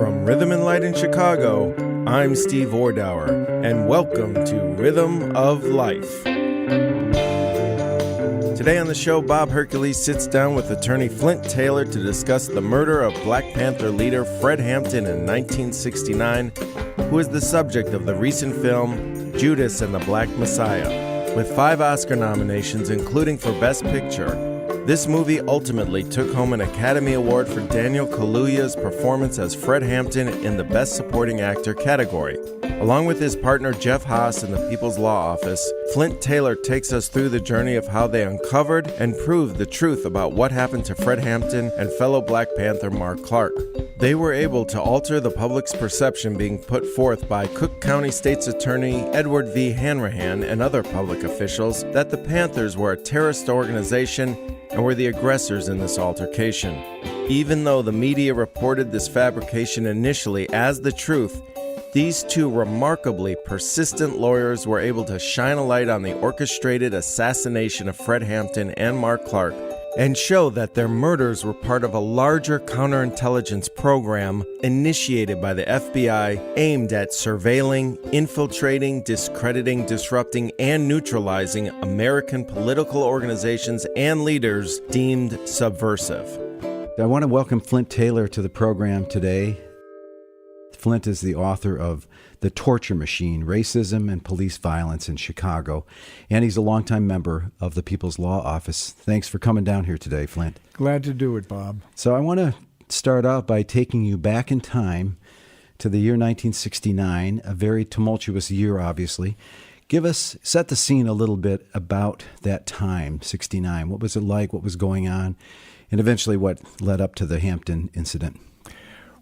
From Rhythm and Light in Chicago, I'm Steve Ordauer, and welcome to Rhythm of Life. Today on the show, Bob Hercules sits down with attorney Flint Taylor to discuss the murder of Black Panther leader Fred Hampton in 1969, who is the subject of the recent film Judas the Black Messiah. With 5 Oscar nominations, including for Best Picture, this movie ultimately took home an Academy Award for Daniel Kaluuya's performance as Fred Hampton in the Best Supporting Actor category. Along with his partner Jeff Haas in the People's Law Office, Flint Taylor takes us through the journey of how they uncovered and proved the truth about what happened to Fred Hampton and fellow Black Panther Mark Clark. They were able to alter the public's perception being put forth by Cook County State's Attorney Edward V. Hanrahan and other public officials that the Panthers were a terrorist organization and were the aggressors in this altercation. Even though the media reported this fabrication initially as the truth, these two remarkably persistent lawyers were able to shine a light on the orchestrated assassination of Fred Hampton and Mark Clark and show that their murders were part of a larger counterintelligence program initiated by the FBI aimed at surveilling, infiltrating, discrediting, disrupting, and neutralizing American political organizations and leaders deemed subversive. I want to welcome Flint Taylor to the program today. Flint is the author of The Torture Machine, Racism and Police Violence in Chicago, and he's a longtime member of the People's Law Office. Thanks for coming down here today, Flint. Glad to do it, Bob. So I want to start out by taking you back in time to the year 1969, a very tumultuous year, obviously. Set the scene a little bit about that time, 69. What was it like? What was going on? And eventually what led up to the Hampton incident?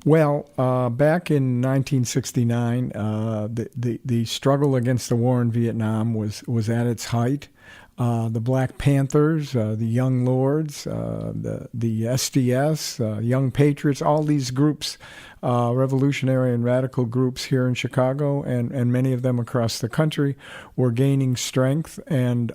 Well, back in 1969, the struggle against the war in Vietnam was at its height. The Black Panthers, the Young Lords, the SDS, Young Patriots, all these groups, revolutionary and radical groups here in Chicago and many of them across the country were gaining strength. And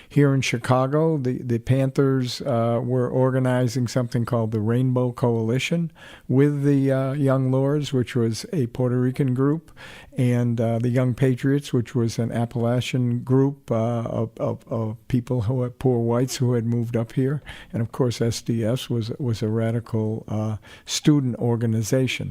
here in Chicago, the Panthers were organizing something called the Rainbow Coalition with the Young Lords, which was a Puerto Rican group, and the Young Patriots, which was an Appalachian group of people who had poor whites who had moved up here. And of course, SDS was a radical student organization.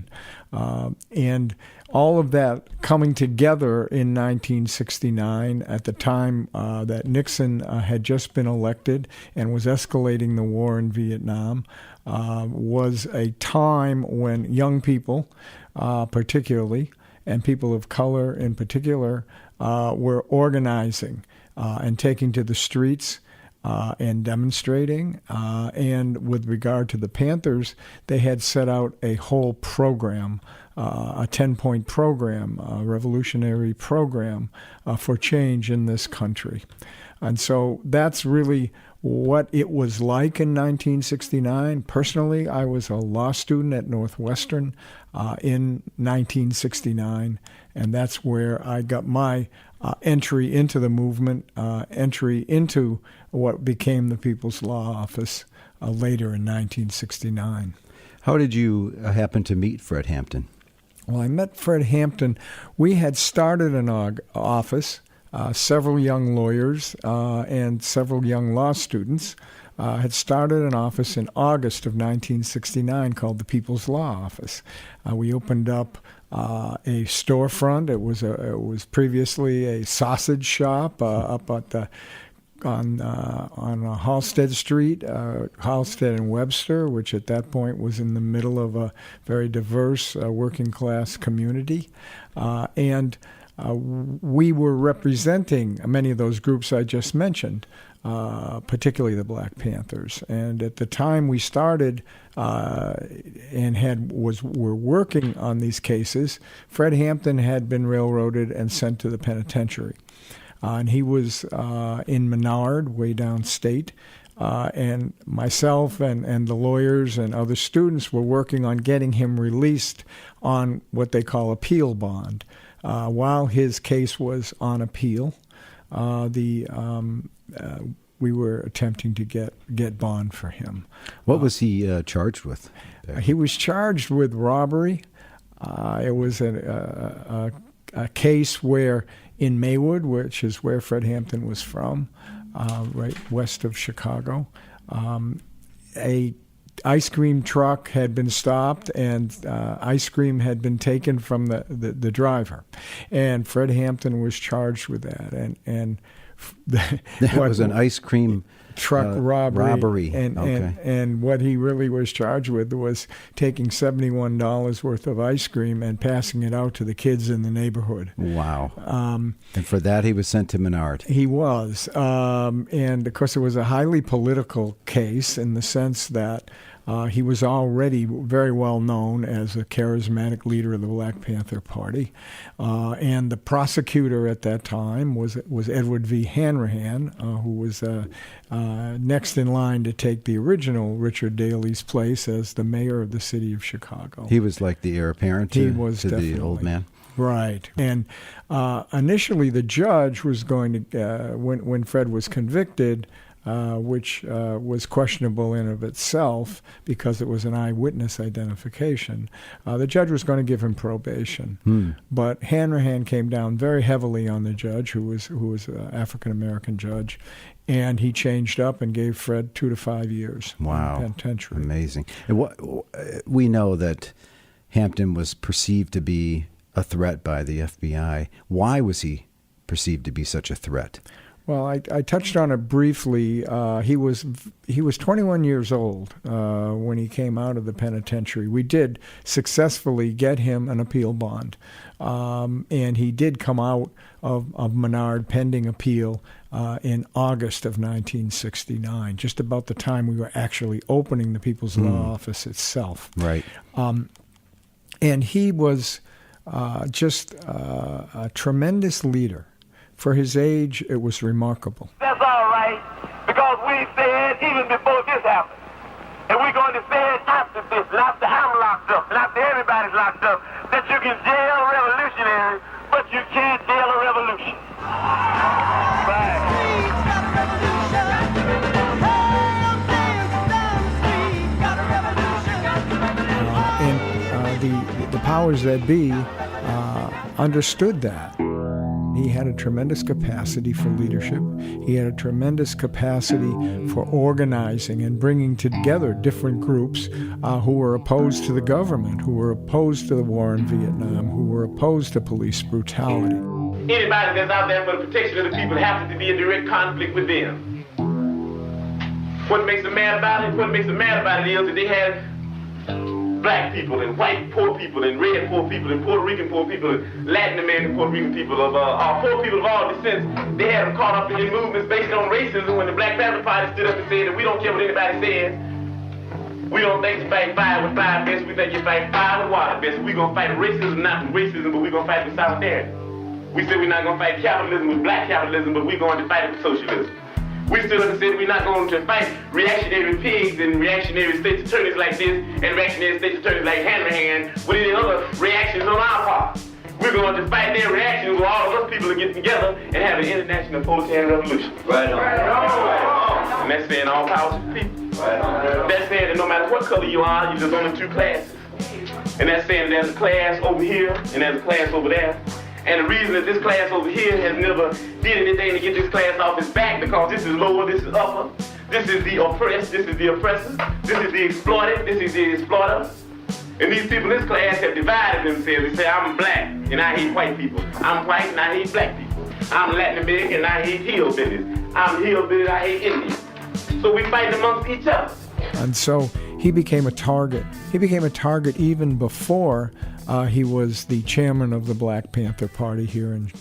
And all of that coming together in 1969 at the time that Nixon had just been elected and was escalating the war in Vietnam was a time when young people, particularly, and people of color in particular, were organizing and taking to the streets and demonstrating. And with regard to the Panthers, they had set out a whole program, a 10-point program, a revolutionary program for change in this country. And so that's really what it was like in 1969. Personally, I was a law student at Northwestern in 1969, and that's where I got my entry into the movement, entry into what became the People's Law Office later in 1969. How did you happen to meet Fred Hampton? Well, I met Fred Hampton. We had started an office. Several young lawyers and several young law students had started an office in August of 1969 called the People's Law Office. We opened up a storefront. It was previously a sausage shop up at on Halsted Street, Halsted and Webster, which at that point was in the middle of a very diverse working class community, and we were representing many of those groups I just mentioned, particularly the Black Panthers. And at the time we started and were working on these cases, Fred Hampton had been railroaded and sent to the penitentiary. And he was in Menard, way downstate. And myself and the lawyers and other students were working on getting him released on what they call appeal bond. While his case was on appeal, we were attempting to get bond for him. What was he charged with? He was charged with robbery, It was a case where in Maywood, which is where Fred Hampton was from, right west of Chicago, a ice cream truck had been stopped and ice cream had been taken from the driver, and Fred Hampton was charged with that. And that was an ice cream truck robbery. Okay. And what he really was charged with was taking $71 worth of ice cream and passing it out to the kids in the neighborhood. Wow. And for that, he was sent to Menard. He was. And, of course, it was a highly political case in the sense that he was already very well known as a charismatic leader of the Black Panther Party. And the prosecutor at that time was Edward V. Hanrahan, who was next in line to take the original Richard Daley's place as the mayor of the city of Chicago. He was like the heir apparent to the old man. Right. And initially the judge was going to, when Fred was convicted, which was questionable in of itself because it was an eyewitness identification. The judge was going to give him probation, but Hanrahan came down very heavily on the judge, who was an African American judge, and he changed up and gave Fred 2 to 5 years. Wow, in penitentiary. Amazing. And we know that Hampton was perceived to be a threat by the FBI. Why was he perceived to be such a threat? Well, I touched on it briefly. He was 21 years old when he came out of the penitentiary. We did successfully get him an appeal bond, and he did come out of Menard pending appeal in August of 1969, just about the time we were actually opening the People's Law Office itself. Right. And he was just a tremendous leader. For his age, it was remarkable. That's all right, because we said even before this happened, and we're going to say it after this, and after I'm locked up, and after everybody's locked up, that you can jail revolutionaries, but you can't jail a revolution. Right. And the powers that be understood that. He had a tremendous capacity for leadership. He had a tremendous capacity for organizing and bringing together different groups who were opposed to the government, who were opposed to the war in Vietnam, who were opposed to police brutality. Anybody that's out there for the protection of the people happens to be in direct conflict with them. What makes them mad about it? What makes them mad about it is that they had black people and white poor people and red poor people and Puerto Rican poor people and Latin American Puerto Rican people of poor people of all descents. They had them caught up in movements based on racism when the Black Panther Party stood up and said that we don't care what anybody says. We don't think you fight fire with fire best. We think you fight fire with water best. We're going to fight racism, not with racism, but we're going to fight with solidarity. We said we're not going to fight capitalism with black capitalism, but we're going to fight it with socialism. We stood up and said we're not going to fight reactionary pigs and reactionary state's attorneys like this and reactionary state's attorneys like Hanrahan with any other reactions on our part. We're going to fight their reactions where all of us people are getting together and have an international proletarian revolution. Right on. Right on. And that's saying all power to the people. Right on. That's saying that no matter what color you are, you're just only two classes. And that's saying there's a class over here and there's a class over there. And the reason that this class over here has never did anything to get this class off its back, because this is lower, this is upper, this is the oppressed, this is the oppressor, this is the exploited, this is the exploiter. And these people in this class have divided themselves. They say, I'm black and I hate white people. I'm white and I hate black people. I'm Latin American and I hate hillbillies. I'm hillbilly and I hate Indians. So we fight amongst each other. And so he became a target. He became a target even before he was the chairman of the Black Panther Party here in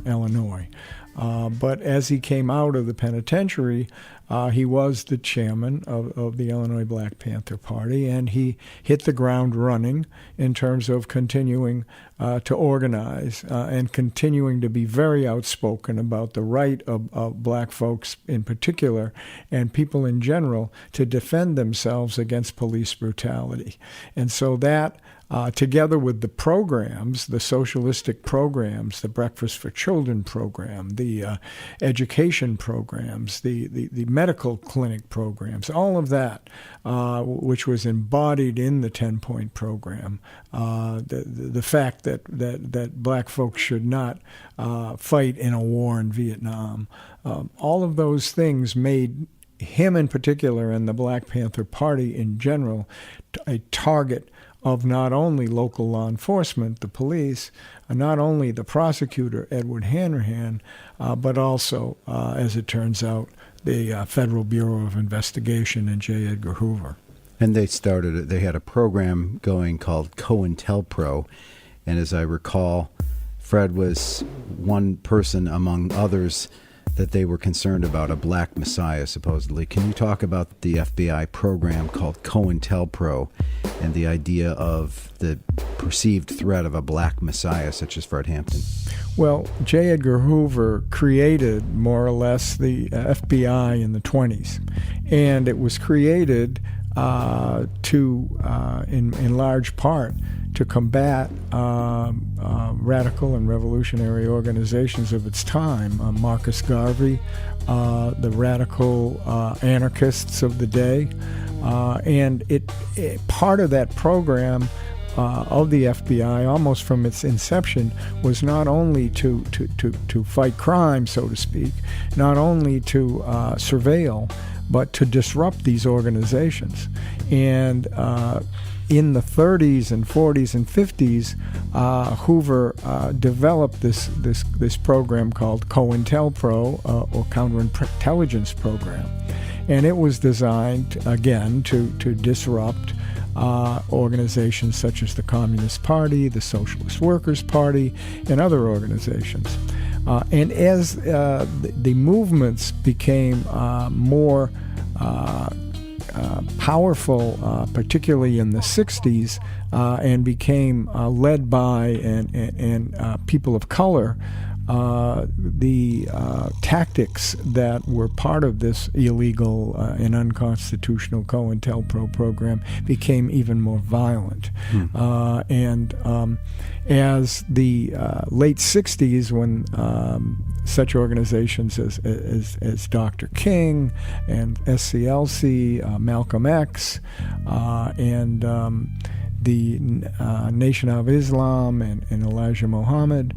Illinois. But as he came out of the penitentiary, he was the chairman of the Illinois Black Panther Party, and he hit the ground running in terms of continuing to organize and continuing to be very outspoken about the right of black folks in particular and people in general to defend themselves against police brutality. And so that together with the programs, the socialistic programs, the Breakfast for Children program, the education programs, the medical clinic programs, all of that, which was embodied in the 10-point program. The fact that black folks should not fight in a war in Vietnam, all of those things made him in particular and the Black Panther Party in general a target of not only local law enforcement, the police, not only the prosecutor, Edward Hanrahan, but also, as it turns out, the Federal Bureau of Investigation and J. Edgar Hoover. And they had a program going called COINTELPRO, and as I recall, Fred was one person among others that they were concerned about, a black messiah, supposedly. Can you talk about the FBI program called COINTELPRO and the idea of the perceived threat of a black messiah such as Fred Hampton? Well, J. Edgar Hoover created, more or less, the FBI in the 20s. And it was created in large part, to combat radical and revolutionary organizations of its time. Marcus Garvey, the radical anarchists of the day. And part of that program of the FBI, almost from its inception, was not only to fight crime, so to speak, not only to surveil, but to disrupt these organizations. And in the 30s and 40s and 50s, Hoover developed this program called COINTELPRO, or Counterintelligence Program. And it was designed, again, to disrupt organizations such as the Communist Party, the Socialist Workers' Party, and other organizations. And as the movements became more powerful, particularly in the 60s, and became led by and people of color, the tactics that were part of this illegal and unconstitutional COINTELPRO program became even more violent. As the late 60s, when such organizations as Dr. King and SCLC, Malcolm X, and the Nation of Islam and Elijah Muhammad,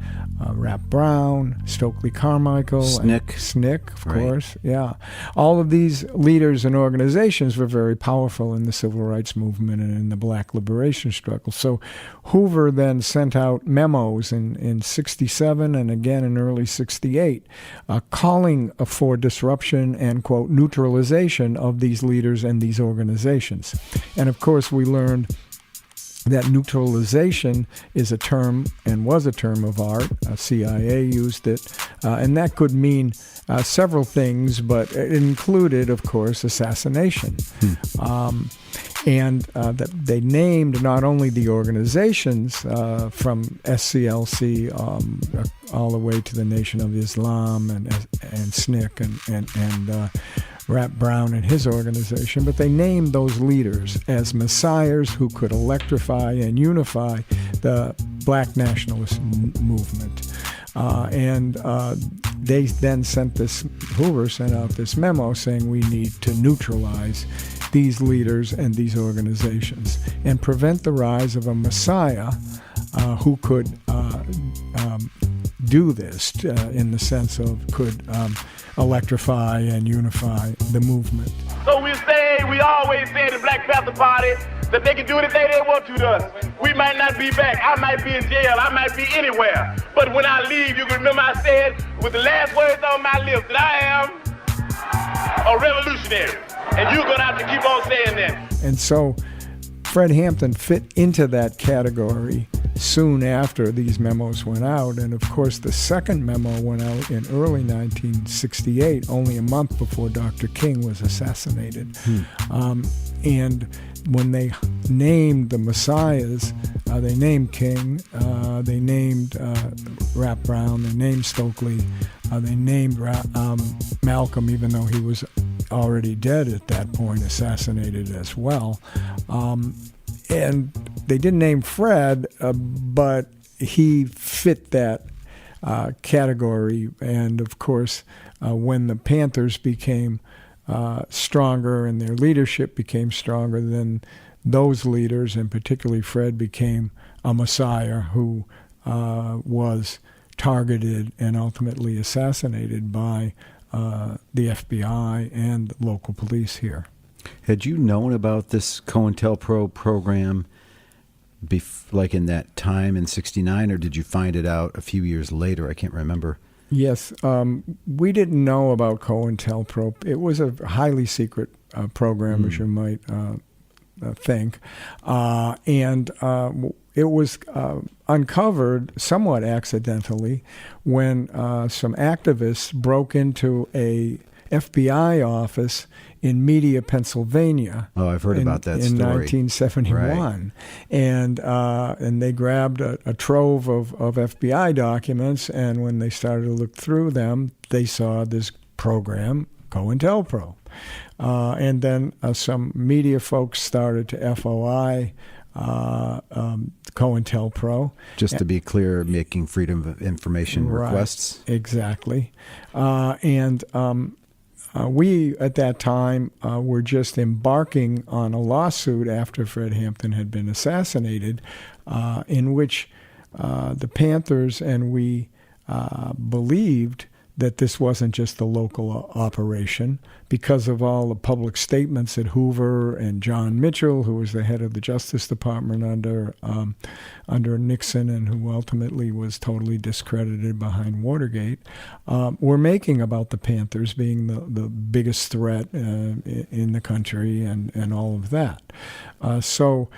Rap Brown, Stokely Carmichael, SNCC, of course. Yeah. All of these leaders and organizations were very powerful in the civil rights movement and in the black liberation struggle. So Hoover then sent out memos in 67 and again in early 68, calling for disruption and, quote, neutralization of these leaders and these organizations. And of course, we learned that neutralization is a term and was a term of art. CIA used it, and that could mean several things, but it included, of course, assassination. And that they named not only the organizations from SCLC all the way to the Nation of Islam and SNCC and Rap Brown and his organization, but they named those leaders as messiahs who could electrify and unify the black nationalist movement. They then Hoover sent out this memo saying we need to neutralize these leaders and these organizations and prevent the rise of a messiah who could do this in the sense of could electrify and unify the movement. So we always say in the Black Panther Party that they can do anything they want to us. We might not be back. I might be in jail. I might be anywhere. But when I leave, you can remember I said with the last words on my lips that I am a revolutionary. And you're going to have to keep on saying that. And so Fred Hampton fit into that category soon after these memos went out. And of course, the second memo went out in early 1968, only a month before Dr. King was assassinated. And when they named the messiahs, they named King, they named Rap Brown, they named Stokely, they named Malcolm, even though he was already dead at that point, assassinated as well. And they didn't name Fred, but he fit that category. And of course, when the Panthers became stronger and their leadership became stronger, then those leaders, and particularly Fred, became a messiah who was targeted and ultimately assassinated by the FBI and local police here. Had you known about this COINTELPRO program like in that time in '69, or did you find it out a few years later? I can't remember. Yes, we didn't know about COINTELPRO. It was a highly secret program, as you might think, and it was uncovered somewhat accidentally when some activists broke into a FBI office in Media, Pennsylvania. Oh, I've heard about that in story. 1971, right. And they grabbed a trove of FBI documents, and when they started to look through them, they saw this program, COINTELPRO, and then some media folks started to FOI COINTELPRO. Just to be clear, making freedom of information requests. Exactly. We, at that time, were just embarking on a lawsuit after Fred Hampton had been assassinated, in which the Panthers and we believed that this wasn't just a local operation because of all the public statements that Hoover and John Mitchell, who was the head of the Justice Department under Nixon and who ultimately was totally discredited behind Watergate, were making about the Panthers being the biggest threat in the country and all of that. So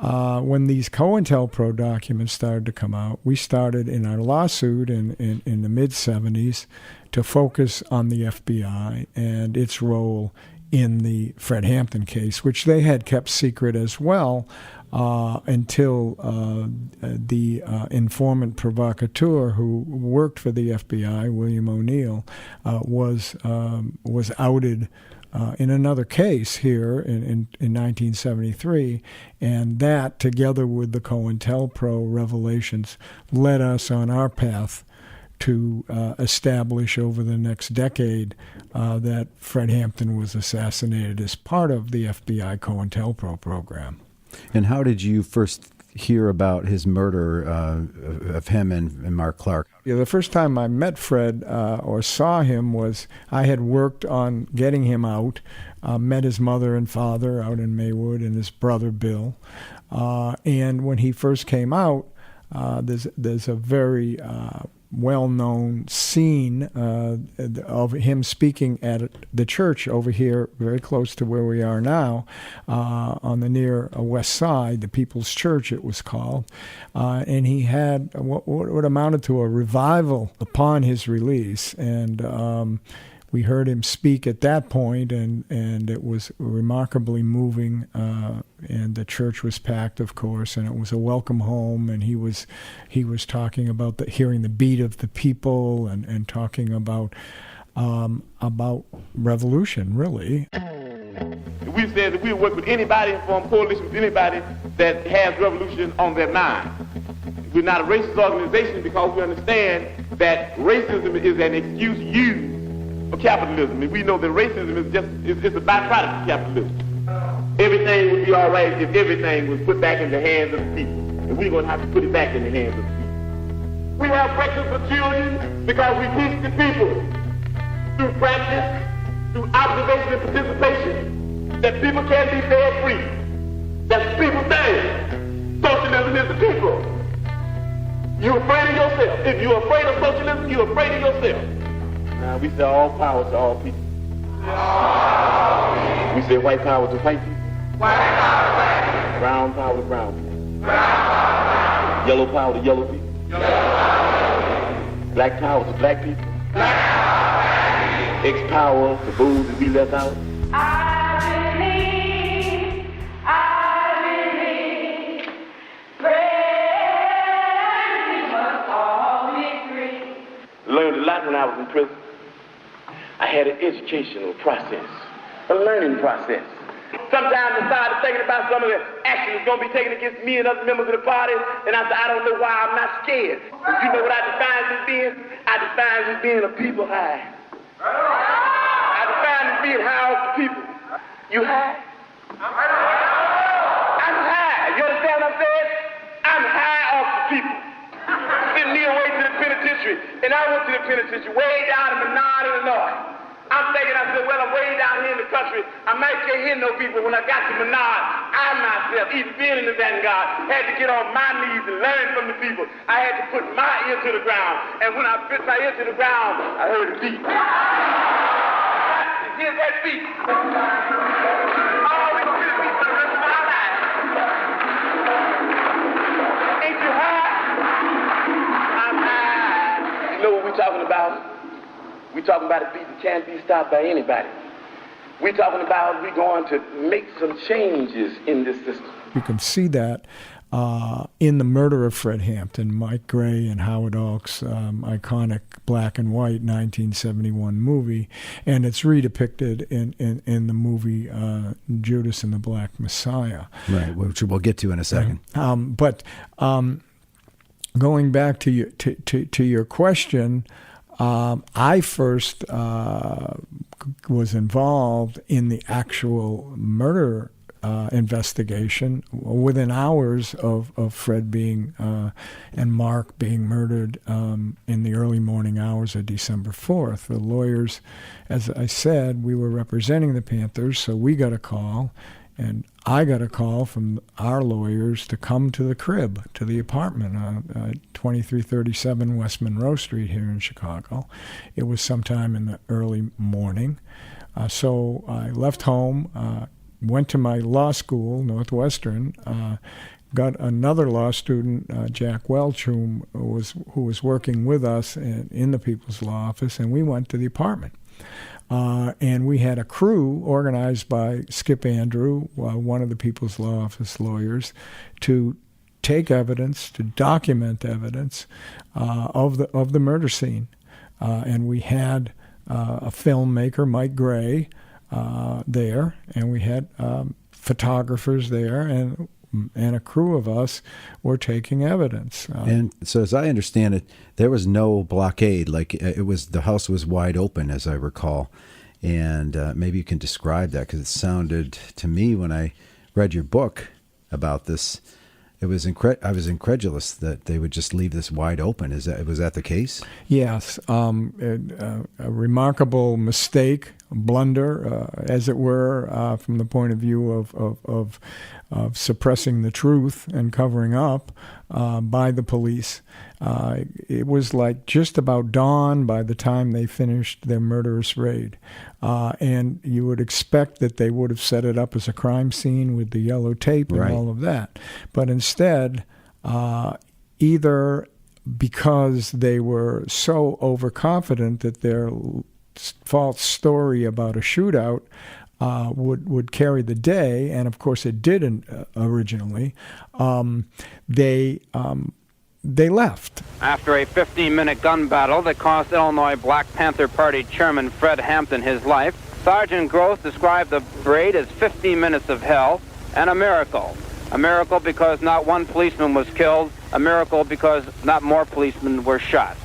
when these COINTELPRO documents started to come out, we started in our lawsuit in the mid-'70s to focus on the FBI and its role in the Fred Hampton case, which they had kept secret as well until the informant provocateur who worked for the FBI, William O'Neill, was outed in another case here in 1973, and that, together with the COINTELPRO revelations, led us on our path to establish over the next decade that Fred Hampton was assassinated as part of the FBI COINTELPRO program. And how did you first hear about his murder of him and Mark Clark? Yeah, the first time I met Fred or saw him was I had worked on getting him out, met his mother and father out in Maywood and his brother Bill. And when he first came out, there's a very well-known scene of him speaking at the church over here, very close to where we are now, on the near west side, the People's Church it was called, and he had what amounted to a revival upon his release, and we heard him speak at that point, and it was remarkably moving, and the church was packed, of course, and it was a welcome home, and he was talking about hearing the beat of the people and talking about revolution, really. We said that we work with anybody and form coalition with anybody that has revolution on their mind. We're not a racist organization because we understand that racism is an excuse used for capitalism, and we know that racism is a byproduct of capitalism. Everything would be all right if everything was put back in the hands of the people, and we're going to have to put it back in the hands of the people. We have breakfast for children because we teach the people through practice, through observation and participation, that people can be fed free. That's the people's thing. Socialism is the people. You're afraid of yourself. If you're afraid of socialism, you're afraid of yourself. Now, we say all power to all people. We say white power to white people. Brown power to brown people. Yellow power to yellow people. Black power to black people. X power to those that we left out. I believe, friend, we must all be free. Learned a lot when I was in prison. I had an educational process, a learning process. Sometimes I started thinking about some of the action that's going to be taken against me and other members of the party, and I said, I don't know why I'm not scared. But you know what I define as being? I define as being a people high. I define as being high off the people. You high? I'm high. You understand what I'm saying? I'm high off the people. Send me away to the penitentiary. And I went to the penitentiary way down in Menard, Illinois. I'm thinking, I said, well, I'm way down here in the country. I might can't hear no people. When I got to Menard, I myself, even being in the vanguard, had to get on my knees and learn from the people. I had to put my ear to the ground. And when I put my ear to the ground, I heard a beat. Here's that beat. Always been a beat for the rest of my life. Ain't you high? I'm high. You know what we're talking about? We're talking about a beat that can't be stopped by anybody. We're talking about we're going to make some changes in this system. You can see that in The Murder of Fred Hampton, Mike Gray and Howard Hawks' iconic black and white 1971 movie, and it's redepicted in the movie Judas and the Black Messiah. Right, which we'll get to in a second. But going back to your question, I first was involved in the actual murder investigation within hours of Fred being and Mark being murdered in the early morning hours of December 4th. The lawyers, as I said, we were representing the Panthers, so we got a call, and I got a call from our lawyers to come to the crib, to the apartment, 2337 West Monroe Street here in Chicago. It was sometime in the early morning. So I left home, went to my law school, Northwestern, got another law student, Jack Welch, who was working with us in the People's Law Office, and we went to the apartment. And we had a crew organized by Skip Andrew, one of the People's Law Office lawyers, to take evidence, to document evidence of the murder scene. And we had a filmmaker, Mike Gray, there, and we had photographers there, and a crew of us were taking evidence. And so, as I understand it, there was no blockade. Like the house was wide open, as I recall. And maybe you can describe that, because it sounded to me when I read your book about this, I was incredulous that they would just leave this wide open. Was that the case? Yes, a remarkable mistake, a blunder, as it were, from the point of view of suppressing the truth and covering up by the police. It was like just about dawn by the time they finished their murderous raid. And you would expect that they would have set it up as a crime scene with the yellow tape and all of that. But instead, either because they were so overconfident that their false story about a shootout would carry the day, and of course it did originally, they left. After a 15-minute gun battle that cost Illinois Black Panther Party Chairman Fred Hampton his life, Sergeant Gross described the raid as 15 minutes of hell and a miracle. A miracle because not one policeman was killed, a miracle because not more policemen were shot.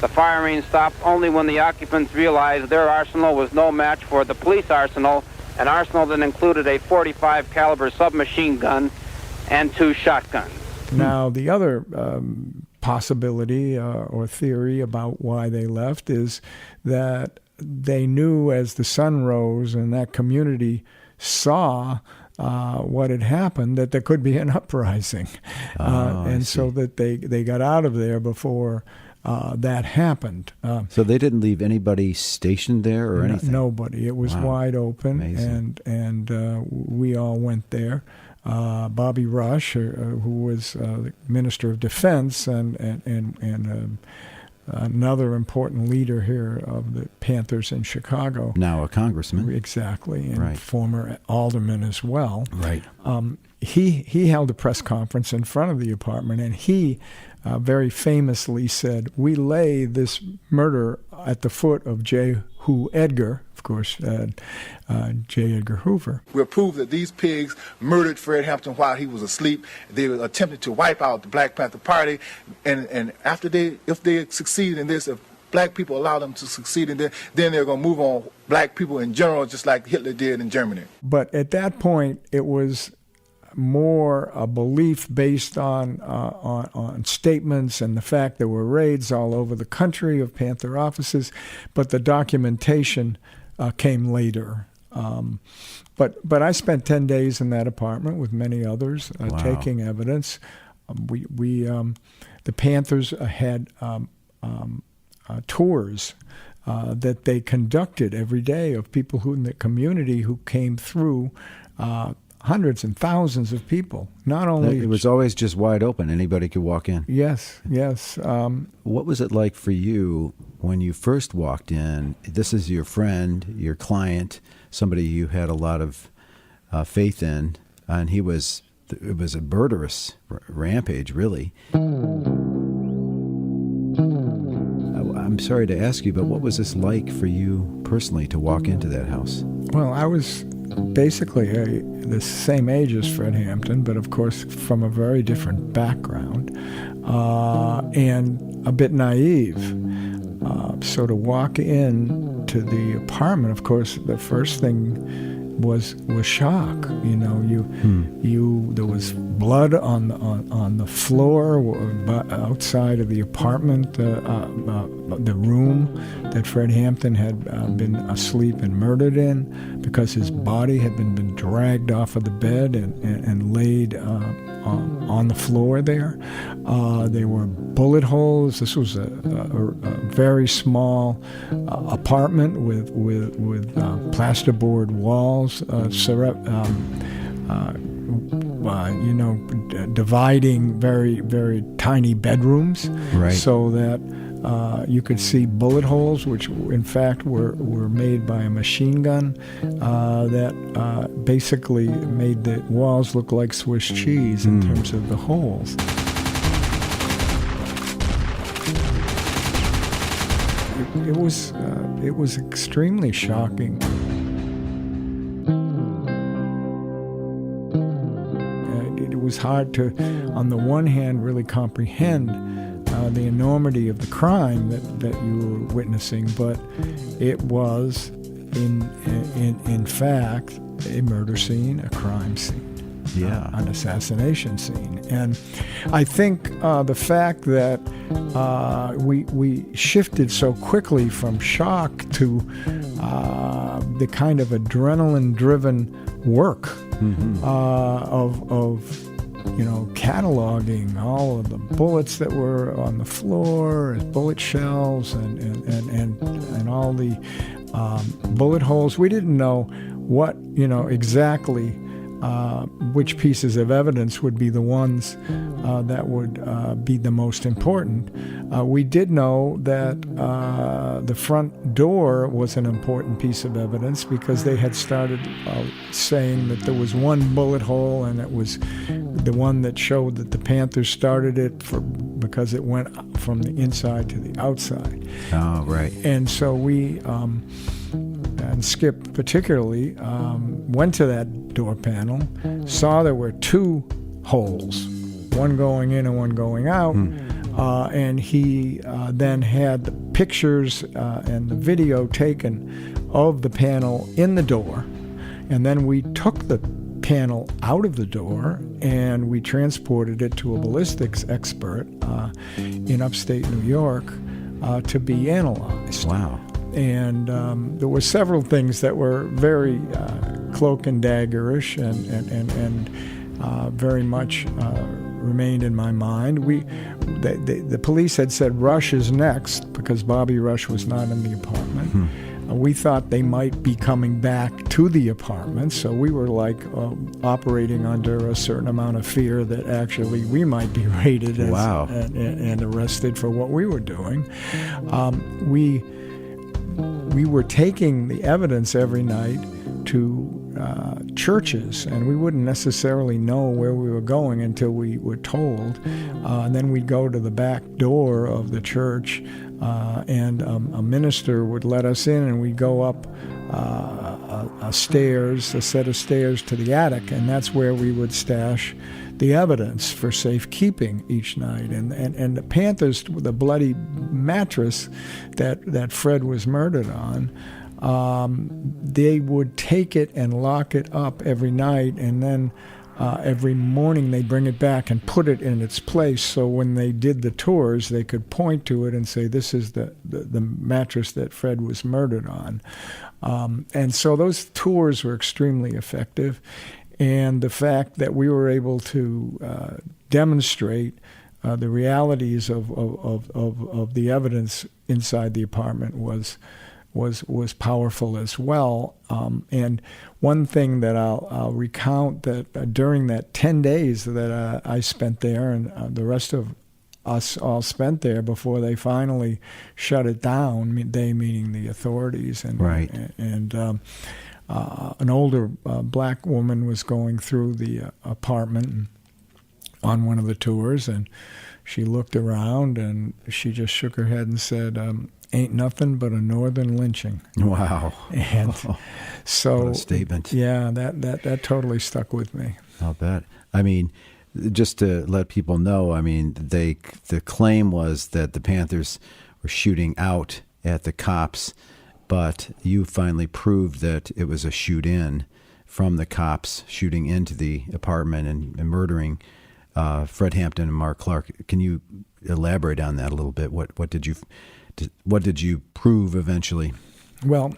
The firing stopped only when the occupants realized their arsenal was no match for the police arsenal, an arsenal that included a .45 caliber submachine gun and 2 shotguns. Now, the other possibility or theory about why they left is that they knew as the sun rose and that community saw what had happened, that there could be an uprising. So that they got out of there before that happened. So they didn't leave anybody stationed there or anything? Nobody. It was wide open. Amazing. And we all went there. Bobby Rush, who was the Minister of Defense and another important leader here of the Panthers in Chicago. Now a congressman. Exactly, and former alderman as well. Right. He held a press conference in front of the apartment, and he very famously said, "We lay this murder at the foot of J. Edgar," of course, J. Edgar Hoover. We'll prove that these pigs murdered Fred Hampton while he was asleep. They attempted to wipe out the Black Panther Party, and if they succeed in this, if black people, allow them to succeed, and then they're going to move on black people in general, just like Hitler did in Germany. But at that point, it was more a belief based on statements and the fact there were raids all over the country of Panther offices, but the documentation came later. But I spent 10 days in that apartment with many others, Wow. taking evidence. The Panthers had tours that they conducted every day of people who in the community who came through. Hundreds and thousands of people. Not only It was always just wide open. Anybody could walk in. yes. What was it like for you when you first walked in? This is your friend, your client, somebody you had a lot of faith in, and it was a murderous rampage, really. I'm sorry to ask you, but what was this like for you personally to walk into that house? Well, I was basically the same age as Fred Hampton, but of course from a very different background, and a bit naive. So to walk in to the apartment, of course, the first thing was shock. There was blood on the floor outside of the apartment, the room that Fred Hampton had been asleep and murdered in, because his body had been dragged off of the bed and laid on the floor there. There were bullet holes. This was a very small apartment with plasterboard walls, dividing very, very tiny bedrooms, Right. so that you could see bullet holes, which in fact were made by a machine gun that basically made the walls look like Swiss cheese in terms of the holes. It was extremely shocking. It was hard to, on the one hand, really comprehend the enormity of the crime that you were witnessing, but it was, in fact, a murder scene, a crime scene. Yeah. An assassination scene. And I think the fact that we shifted so quickly from shock to the kind of adrenaline-driven work of cataloging all of the bullets that were on the floor, bullet shells, and all the bullet holes. We didn't know what exactly which pieces of evidence would be the ones that would be the most important. We did know that the front door was an important piece of evidence, because they had started saying that there was one bullet hole, and it was the one that showed that the Panthers started it because it went from the inside to the outside. Oh, right. And so we, and Skip particularly, went to that door panel, saw there were two holes, one going in and one going out, and he then had the pictures and the video taken of the panel in the door, and then we took the panel out of the door and we transported it to a ballistics expert in upstate New York to be analyzed. Wow. And there were several things that were very cloak and daggerish and very much remained in my mind. The police had said Rush is next, because Bobby Rush was not in the apartment. We thought they might be coming back to the apartment, so we were operating under a certain amount of fear that actually we might be raided and arrested for what we were doing. We were taking the evidence every night to churches, and we wouldn't necessarily know where we were going until we were told. And then we'd go to the back door of the church and a minister would let us in, and we'd go up a set of stairs to the attic, and that's where we would stash the evidence for safekeeping each night. And the Panthers, the bloody mattress that Fred was murdered on, they would take it and lock it up every night, and then every morning they bring it back and put it in its place, so when they did the tours they could point to it and say, this is the mattress that Fred was murdered on. And so those tours were extremely effective, and the fact that we were able to demonstrate the realities of the evidence inside the apartment was powerful as well. And one thing that I'll recount, that during that 10 days that I spent there, and the rest of us all spent there before they finally shut it down, they meaning the authorities. And, right. And an older black woman was going through the apartment on one of the tours, and she looked around and she just shook her head and said, ain't nothing but a northern lynching. Wow. And so, what a statement. Yeah, that totally stuck with me. I'll bet. I mean, just to let people know, I mean, the claim was that the Panthers were shooting out at the cops, but you finally proved that it was a shoot-in from the cops shooting into the apartment and murdering Fred Hampton and Mark Clark. Can you elaborate on that a little bit? What did you prove eventually? Well,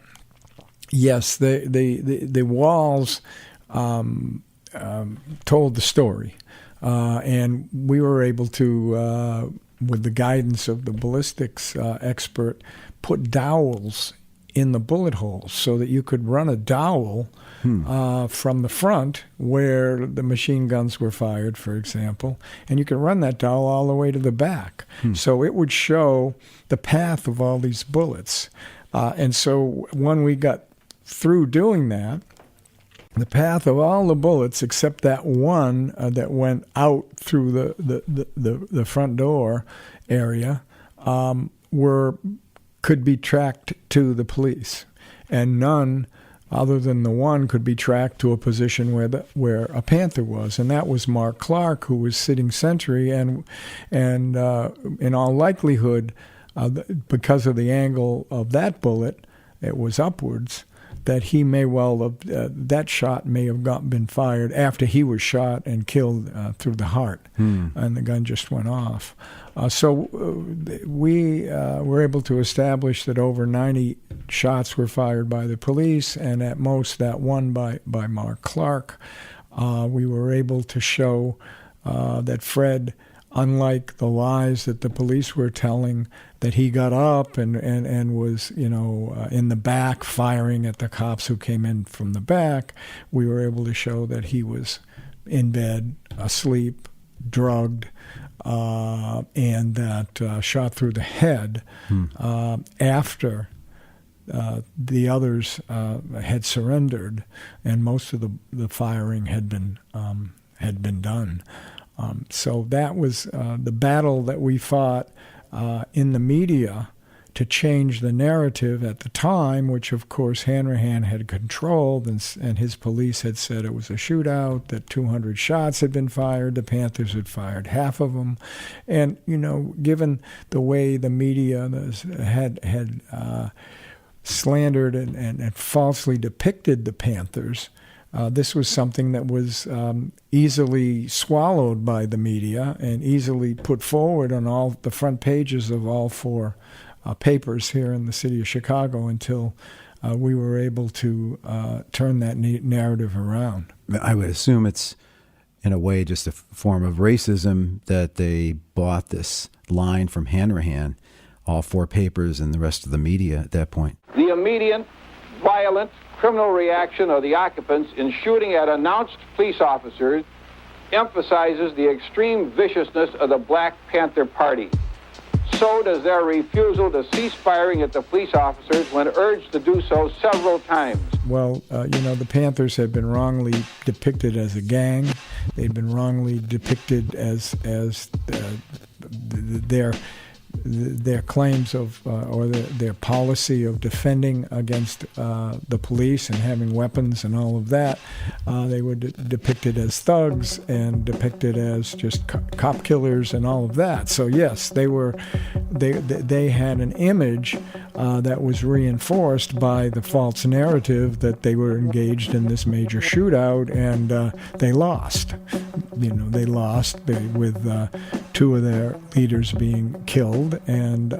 yes, the walls told the story, and we were able to, with the guidance of the ballistics expert, put dowels in the bullet holes so that you could run a dowel from the front where the machine guns were fired, for example, and you could run that dowel all the way to the back. So it would show the path of all these bullets. And so when we got through doing that, the path of all the bullets except that one that went out through the front door area could be tracked to the police, and none other than the one could be tracked to a position where a Panther was, and that was Mark Clark, who was sitting sentry, and in all likelihood, because of the angle of that bullet, it was upwards, that he may well have, that shot may have been fired after he was shot and killed through the heart, and the gun just went off. So we were able to establish that over 90 shots were fired by the police, and at most that one by Mark Clark. We were able to show that Fred, unlike the lies that the police were telling, that he got up and was, in the back firing at the cops who came in from the back. We were able to show that he was in bed, asleep, drugged, and that shot through the head after the others had surrendered, and most of the firing had been done. So that was the battle that we fought in the media to change the narrative at the time, which of course Hanrahan had controlled, and his police had said it was a shootout, that 200 shots had been fired, the Panthers had fired half of them. And, given the way the media had slandered and falsely depicted the Panthers, this was something that was easily swallowed by the media and easily put forward on all the front pages of all four papers here in the city of Chicago until we were able to turn that narrative around. I would assume it's, in a way, just a form of racism that they bought this line from Hanrahan, all four papers and the rest of the media at that point. The immediate, violent, criminal reaction of the occupants in shooting at announced police officers emphasizes the extreme viciousness of the Black Panther Party. So does their refusal to cease firing at the police officers when urged to do so several times. Well, the Panthers had been wrongly depicted as a gang. They'd been wrongly depicted as their their claims of or their policy of defending against the police and having weapons and all of that. They were depicted as thugs and depicted as just cop killers and all of that. So yes, they had an image that was reinforced by the false narrative that they were engaged in this major shootout, and they lost. They lost with 2 of their leaders being killed and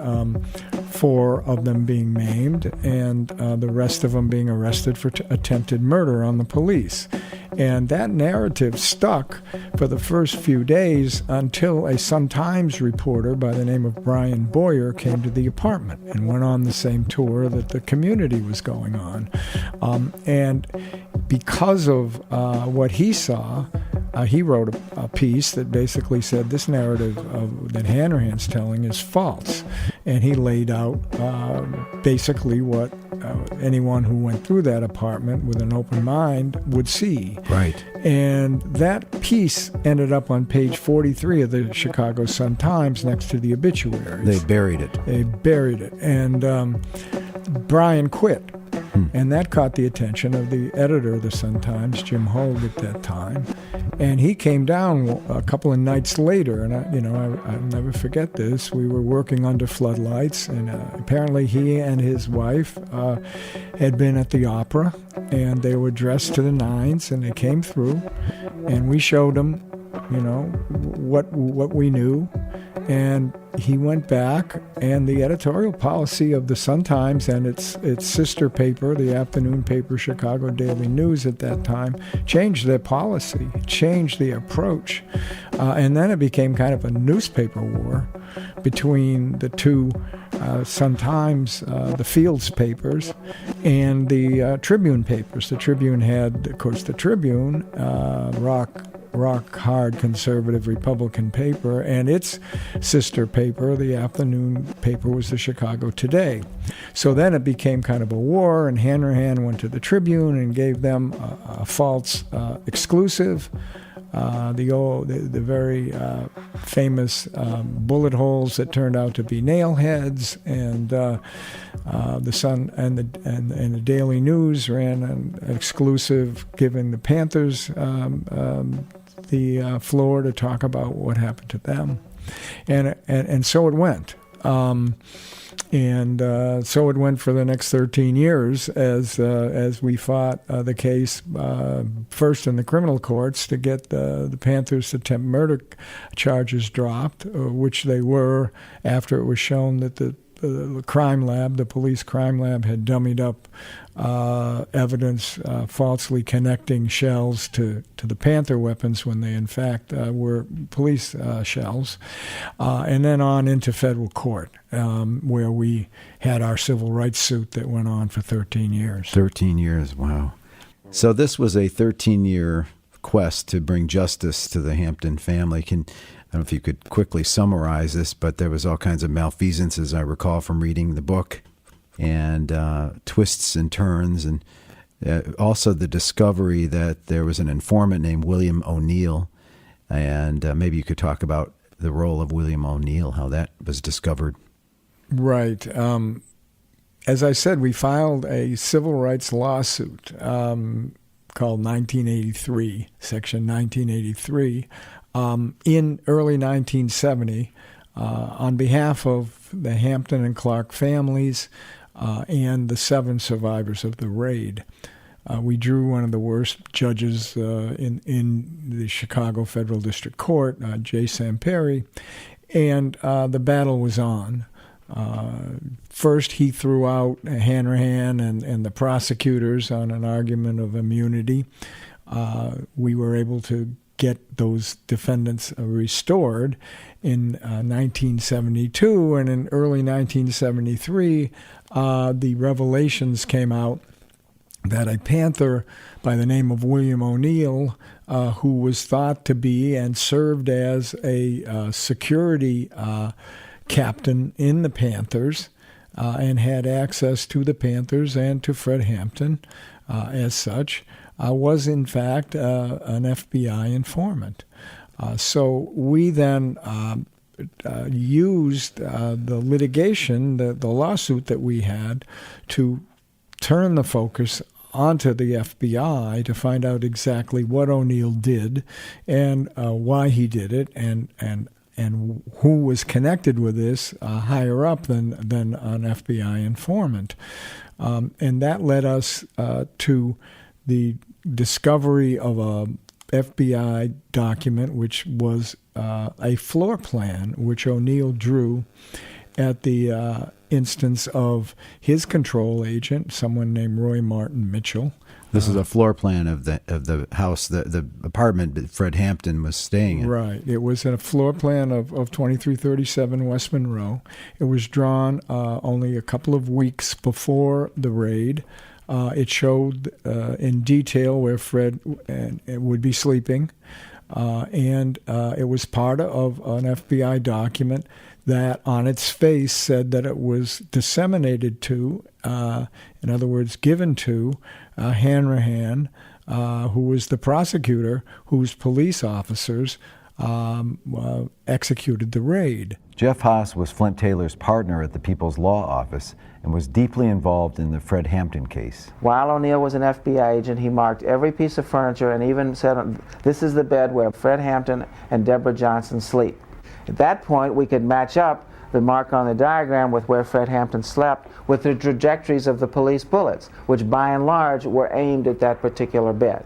4 of them being maimed, and the rest of them being arrested for attempted murder on the police. And that narrative stuck for the first few days until a Sun-Times reporter by the name of Brian Boyer came to the apartment and went on the same tour that the community was going on. And because of what he saw, he wrote a piece that basically said this narrative that Hanrahan's telling is false. And he laid out basically what anyone who went through that apartment with an open mind would see. Right. And that piece ended up on page 43 of the Chicago Sun-Times next to the obituaries. They buried it. And Brian quit. And that caught the attention of the editor of the Sun-Times, Jim Hogue, at that time. And he came down a couple of nights later, and I'll never forget this. We were working under floodlights, and apparently he and his wife had been at the opera, and they were dressed to the nines, and they came through, and we showed them, what we knew. And he went back, and the editorial policy of the Sun-Times and its sister paper, the afternoon paper Chicago Daily News at that time, changed their policy, changed the approach. And then it became kind of a newspaper war between the 2 Sun-Times, the Fields papers, and the Tribune papers. The Tribune had, of course, the Tribune, rock hard conservative Republican paper, and its sister paper, the afternoon paper, was the Chicago Today. So then it became kind of a war, and Hanrahan went to the Tribune and gave them a false exclusive. The very famous bullet holes that turned out to be nail heads, and the Sun and the Daily News ran an exclusive, giving the Panthers the floor to talk about what happened to them, and so it went. So it went for the next 13 years as we fought the case first in the criminal courts to get the Panthers' attempt murder charges dropped, which they were after it was shown that the crime lab, the police crime lab, had dummied up evidence falsely connecting shells to the Panther weapons when they in fact were police shells, and then on into federal court where we had our civil rights suit that went on for 13 years. 13 years, wow. So this was a 13-year quest to bring justice to the Hampton family. I don't know if you could quickly summarize this, but there was all kinds of malfeasances, I recall, from reading the book, and twists and turns, and also the discovery that there was an informant named William O'Neill, and maybe you could talk about the role of William O'Neill, how that was discovered. Right. As I said, we filed a civil rights lawsuit called 1983, Section 1983, in early 1970 on behalf of the Hampton and Clark families and the 7 survivors of the raid. We drew one of the worst judges in the Chicago Federal District Court, J. Samperi, and the battle was on. First, he threw out Hanrahan and the prosecutors on an argument of immunity. We were able to get those defendants restored in 1972, and in early 1973, the revelations came out that a Panther by the name of William O'Neill, who was thought to be and served as a security captain in the Panthers and had access to the Panthers and to Fred Hampton as such, was in fact an FBI informant. So we then used the litigation, the lawsuit that we had, to turn the focus onto the FBI to find out exactly what O'Neill did and why he did it, and who was connected with this higher up than an FBI informant. And that led us to the discovery of a FBI document, which was a floor plan, which O'Neill drew at the instance of his control agent, someone named Roy Martin Mitchell. This is a floor plan of the house, the apartment that Fred Hampton was staying in. Right. It was a floor plan of 2337 West Monroe. It was drawn only a couple of weeks before the raid. It showed in detail where Fred would be sleeping, and it was part of an FBI document that on its face said that it was disseminated to, in other words, given to Hanrahan, who was the prosecutor, whose police officers executed the raid. Jeff Haas was Flint Taylor's partner at the People's Law Office and was deeply involved in the Fred Hampton case. While O'Neill was an FBI agent, he marked every piece of furniture and even said, "This is the bed where Fred Hampton and Deborah Johnson sleep." At that point, we could match up the mark on the diagram with where Fred Hampton slept with the trajectories of the police bullets, which by and large were aimed at that particular bed.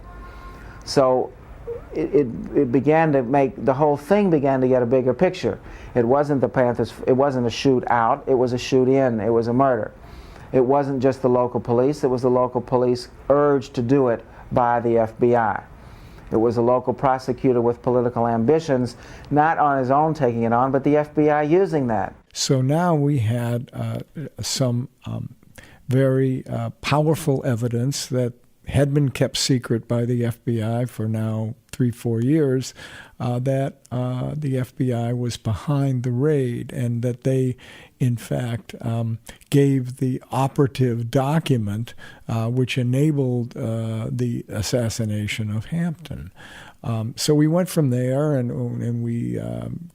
So it began to make, the whole thing began to get a bigger picture. It wasn't the Panthers, it wasn't a shoot out, it was a shoot in, it was a murder. It wasn't just the local police, it was the local police urged to do it by the FBI. It was a local prosecutor with political ambitions, not on his own taking it on, but the FBI using that. So now we had some very powerful evidence that had been kept secret by the FBI for now 3-4 years, that the FBI was behind the raid, and that they, in fact, gave the operative document which enabled the assassination of Hampton. So we went from there, and we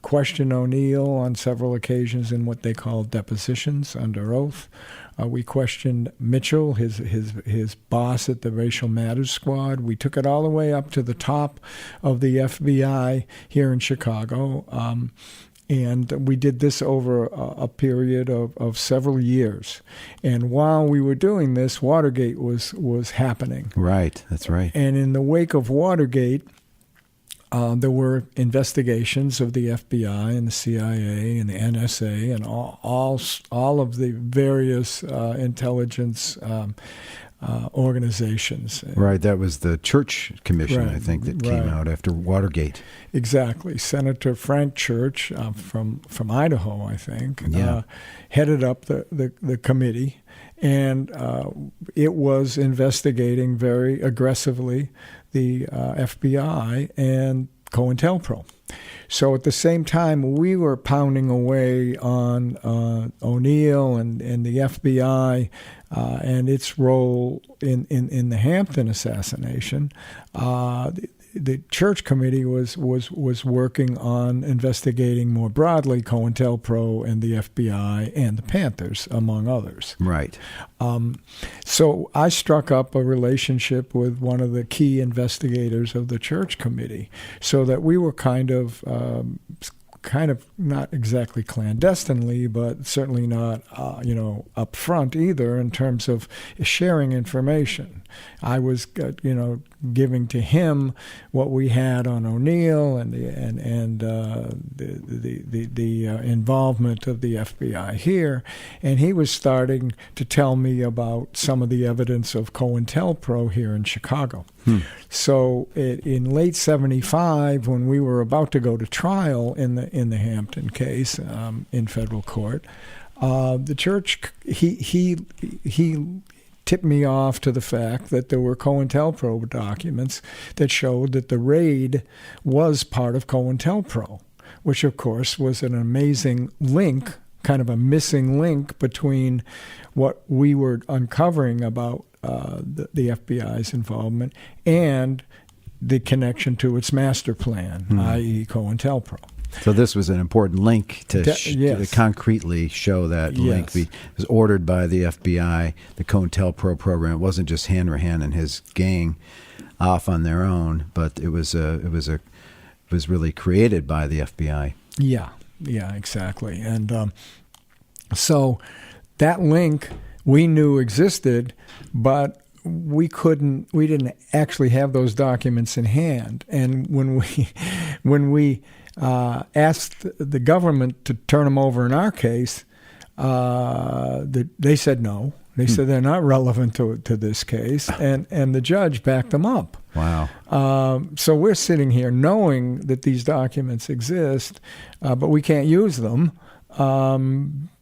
questioned O'Neill on several occasions in what they called depositions under oath. We questioned Mitchell, his boss at the Racial Matters Squad. We took it all the way up to the top of the FBI here in Chicago. And we did this over a period of several years. And while we were doing this, Watergate was happening. Right, that's right. And in the wake of Watergate, there were investigations of the FBI and the CIA and the NSA and all of the various intelligence organizations. Right, that was the Church Commission, Right, I think, that came out after Watergate. Exactly. Senator Frank Church from Idaho, I think, Yeah. headed up the committee, and it was investigating very aggressively the FBI and COINTELPRO. So at the same time, we were pounding away on O'Neill and the FBI and its role in the Hampton assassination. The Church Committee was working on investigating more broadly COINTELPRO and the FBI and the Panthers, among others. Right. So I struck up a relationship with one of the key investigators of the Church Committee, so that we were kind of not exactly clandestinely, but certainly not, up front either in terms of sharing information. I was, giving to him what we had on O'Neill and the involvement of the FBI here, and he was starting to tell me about some of the evidence of COINTELPRO here in Chicago. So in late '75, when we were about to go to trial in the Hampton case in federal court, the Church he tipped me off to the fact that there were COINTELPRO documents that showed that the raid was part of COINTELPRO, which of course was an amazing link, kind of a missing link between what we were uncovering about the FBI's involvement and the connection to its master plan, i.e. COINTELPRO. So this was an important link to yes. concretely show that link. Yes. It was ordered by the FBI, the COINTELPRO program. It wasn't just Hanrahan and his gang off on their own, but it was really created by the FBI. Yeah, exactly. And so that link we knew existed, but we didn't actually have those documents in hand. And when we asked the government to turn them over in our case, they said no. They said they're not relevant to this case, and the judge backed them up. Wow. So we're sitting here knowing that these documents exist, but we can't use them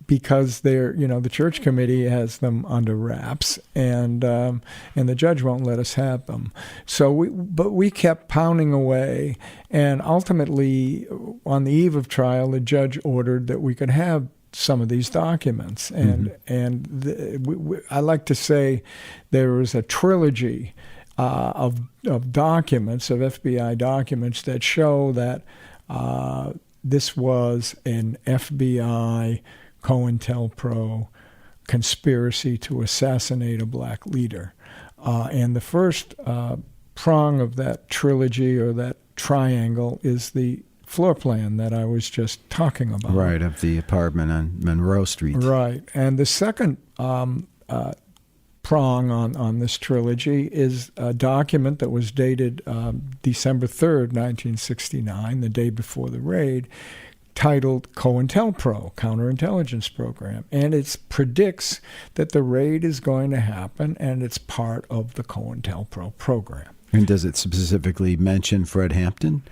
because they're, the church committee has them under wraps, and the judge won't let us have them. So we kept pounding away, and ultimately, on the eve of trial, the judge ordered that we could have some of these documents, and I like to say there was a trilogy of documents, of FBI documents, that show that this was an FBI COINTELPRO conspiracy to assassinate a black leader. And the first prong of that trilogy, or that triangle, is the floor plan that I was just talking about. Right, of the apartment on Monroe Street. Right. And the second prong on this trilogy is a document that was dated December 3rd, 1969, the day before the raid, titled COINTELPRO, Counterintelligence Program. And it predicts that the raid is going to happen, and it's part of the COINTELPRO program. And does it specifically mention Fred Hampton?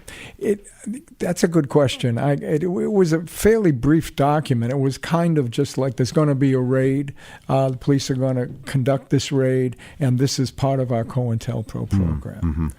That's a good question. It was a fairly brief document. It was kind of just like, there's going to be a raid. The police are going to conduct this raid, and this is part of our COINTELPRO program.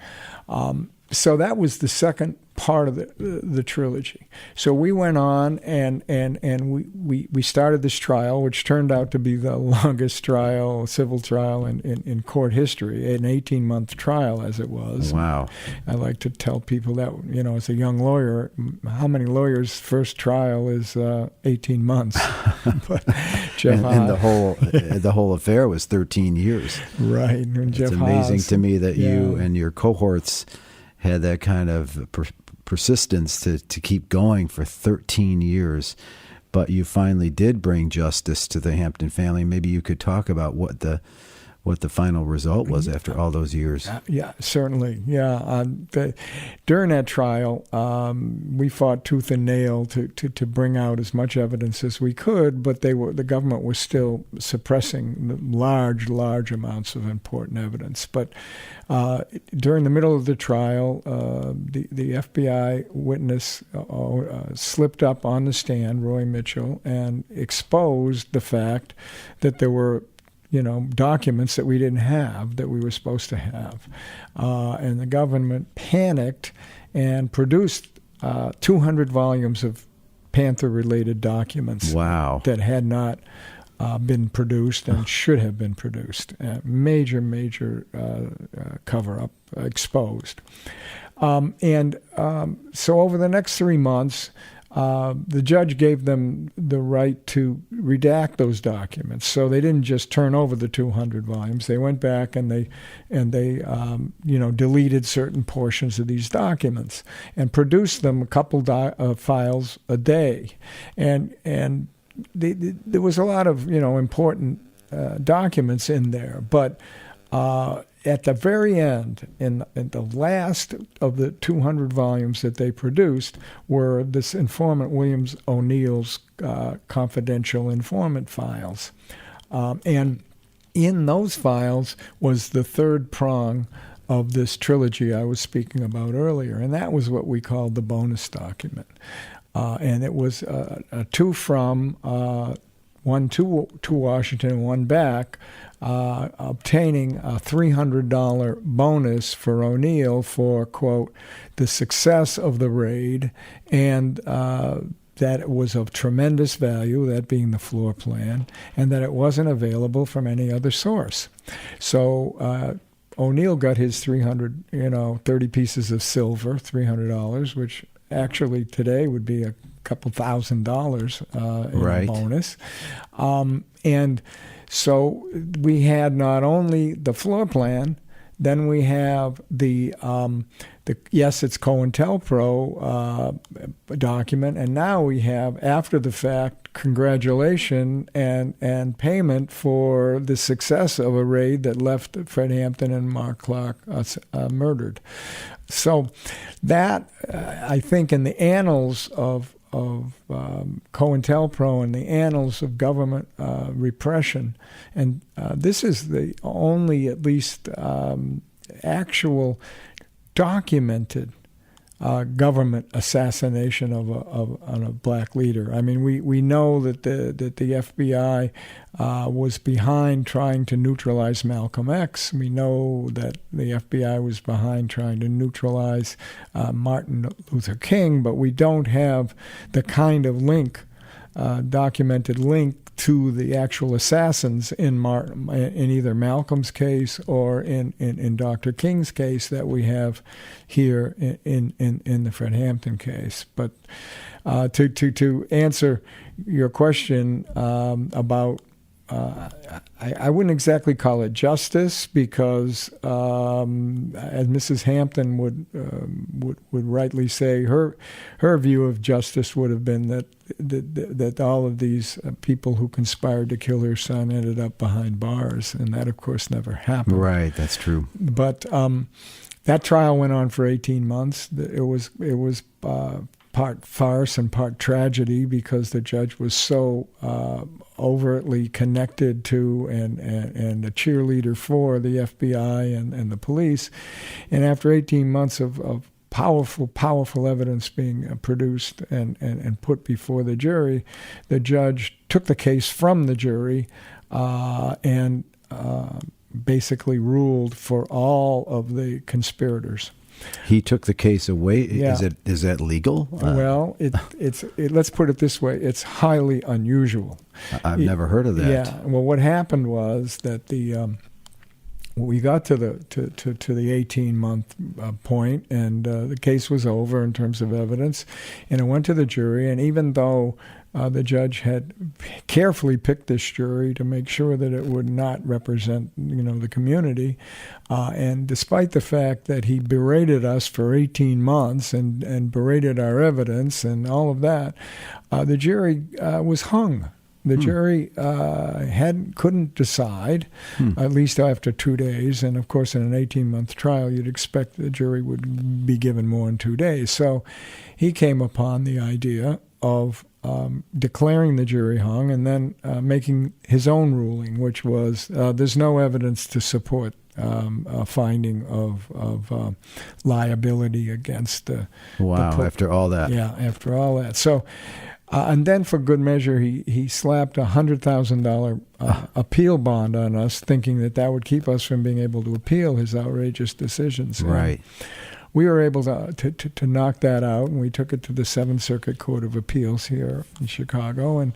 So that was the second part of the trilogy. So we went on and we started this trial, which turned out to be the longest civil trial in court history, an 18-month trial as it was. Wow. I like to tell people that, as a young lawyer, how many lawyers' first trial is 18 months? But Jeff and the whole affair was 13 years. Right. And it's Jeff amazing Haas, to me that you and your cohorts had that kind of persistence to keep going for 13 years, but you finally did bring justice to the Hampton family. Maybe you could talk about what the final result was after all those years. Yeah, certainly. Yeah, during that trial, we fought tooth and nail to bring out as much evidence as we could, but the government was still suppressing large amounts of important evidence. But during the middle of the trial, the FBI witness slipped up on the stand, Roy Mitchell, and exposed the fact that there were documents that we didn't have, that we were supposed to have. And the government panicked and produced 200 volumes of Panther-related documents. Wow. That had not been produced and should have been produced. Major cover-up exposed. So over the next 3 months, the judge gave them the right to redact those documents. So they didn't just turn over the 200 volumes. They went back and they deleted certain portions of these documents and produced them a couple files a day. And there was a lot of important documents in there, but at the very end, in the last of the 200 volumes that they produced, were this informant Williams O'Neill's confidential informant files. And in those files was the third prong of this trilogy I was speaking about earlier, and that was what we called the bonus document. And it was a two from, one to Washington and one back, obtaining a $300 bonus for O'Neill for, quote, the success of the raid, and that it was of tremendous value, that being the floor plan, and that it wasn't available from any other source. So O'Neill got his 30 pieces of silver, $300, which actually today would be a couple $1,000 in Right. a bonus. And so we had not only the floor plan, then we have the yes, it's COINTELPRO document, and now we have, after the fact, congratulation and payment for the success of a raid that left Fred Hampton and Mark Clark murdered. So that, I think, in the annals of COINTELPRO and the annals of government repression, and this is the only, at least, actual documented government assassination of a black leader. I mean, we know that the FBI was behind trying to neutralize Malcolm X. We know that the FBI was behind trying to neutralize Martin Luther King, but we don't have the kind of link, documented link, to the actual assassins in either Malcolm's case or in Dr. King's case that we have here in the Fred Hampton case. But to answer your question about, I wouldn't exactly call it justice, because as Mrs. Hampton would rightly say, her view of justice would have been that all of these people who conspired to kill her son ended up behind bars, and that, of course, never happened. Right, that's true. But that trial went on for 18 months. It was part farce and part tragedy, because the judge was so overtly connected to and a cheerleader for the FBI and the police. And after 18 months of powerful evidence being produced and put before the jury, the judge took the case from the jury and basically ruled for all of the conspirators. He took the case away. Yeah. Is that legal? Well, let's put it this way: it's highly unusual. I've never heard of that. Yeah. Well, what happened was that we got to the 18-month point, and the case was over in terms of evidence, and it went to the jury. And even though the judge had carefully picked this jury to make sure that it would not represent, the community, and despite the fact that he berated us for 18 months and berated our evidence and all of that, the jury was hung. The jury couldn't decide, at least after 2 days. And, of course, in an 18-month trial, you'd expect the jury would be given more than 2 days. So he came upon the idea of declaring the jury hung and then making his own ruling, which was there's no evidence to support a finding of liability against after all that. Yeah, after all that. So... and then, for good measure, he slapped a $100,000 appeal bond on us, thinking that would keep us from being able to appeal his outrageous decisions. Right. We were able to knock that out, and we took it to the Seventh Circuit Court of Appeals here in Chicago, and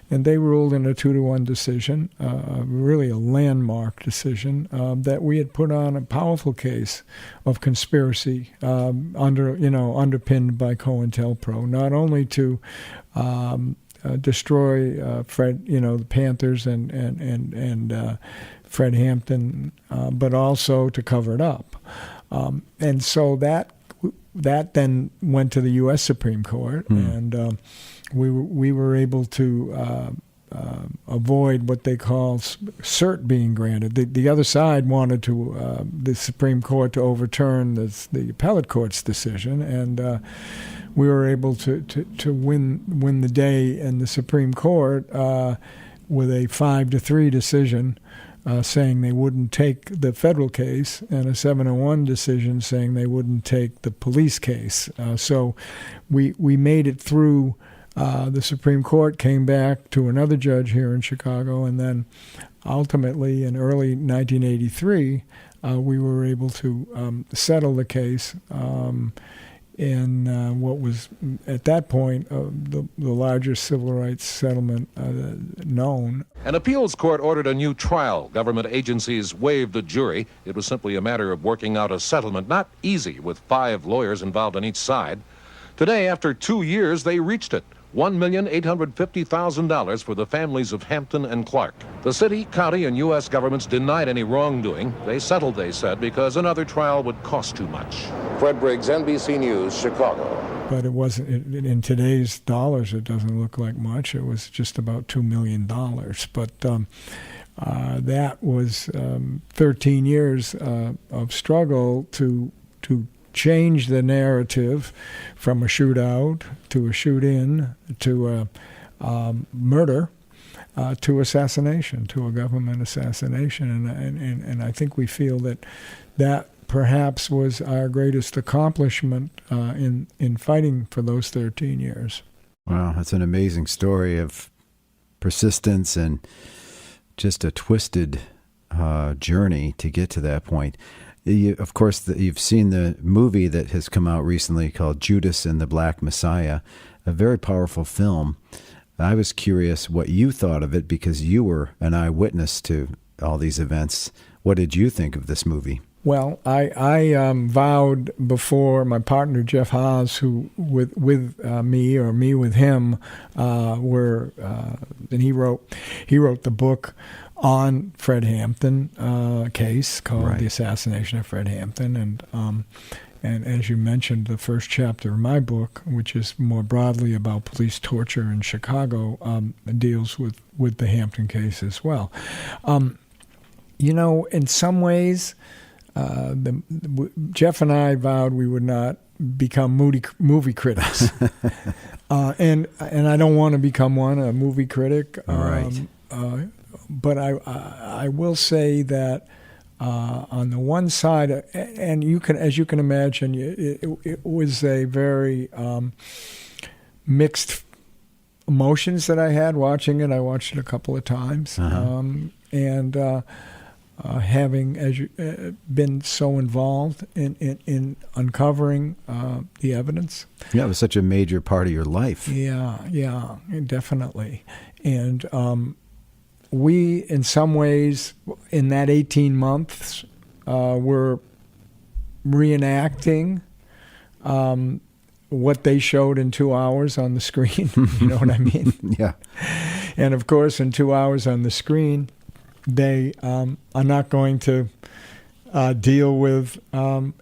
they ruled in a 2-1 decision, really a landmark decision, that we had put on a powerful case of conspiracy underpinned by COINTELPRO, not only to destroy Fred, the Panthers and Fred Hampton, but also to cover it up. And so that then went to the U.S. Supreme Court, and we were able to avoid what they call cert being granted. The other side wanted the Supreme Court to overturn the appellate court's decision, and we were able to win the day in the Supreme Court with a 5-3 decision. Saying they wouldn't take the federal case, and a 7-1 decision saying they wouldn't take the police case. So we made it through. The Supreme Court came back to another judge here in Chicago, and then ultimately in early 1983, we were able to settle the case in what was at that point the largest civil rights settlement known. An appeals court ordered a new trial. Government agencies waived a jury. It was simply a matter of working out a settlement, not easy, with 5 lawyers involved on each side. Today, after 2 years, they reached it. $1,850,000 for the families of Hampton and Clark. The city, county, and U.S. governments denied any wrongdoing. They settled, they said, because another trial would cost too much. Fred Briggs, NBC News, Chicago. But it wasn't, in today's dollars, it doesn't look like much. It was just about $2 million. But that was 13 years of struggle to change the narrative from a shootout to a shoot-in to a murder to assassination, to a government assassination. And I think we feel that perhaps was our greatest accomplishment in fighting for those 13 years. Wow, that's an amazing story of persistence and just a twisted journey to get to that point. Of course, you've seen the movie that has come out recently called Judas and the Black Messiah, a very powerful film. I was curious what you thought of it because you were an eyewitness to all these events. What did you think of this movie? Well, I vowed before my partner Jeff Haas, who with me or me with him, and he wrote the book on Fred Hampton case called The Assassination of Fred Hampton, and as you mentioned, the first chapter of my book, which is more broadly about police torture in Chicago, deals with the Hampton case as well. In some ways, Jeff and I vowed we would not become movie critics, and I don't want to become a movie critic. Right. But I will say that on the one side, and as you can imagine, it was a very mixed emotions that I had watching it. I watched it a couple of times, and having been so involved in uncovering the evidence. Yeah, it was such a major part of your life. Yeah, definitely, and. We, in some ways, in that 18 months, were reenacting what they showed in 2 hours on the screen. You know what I mean? Yeah. And, of course, in 2 hours on the screen, they are not going to deal with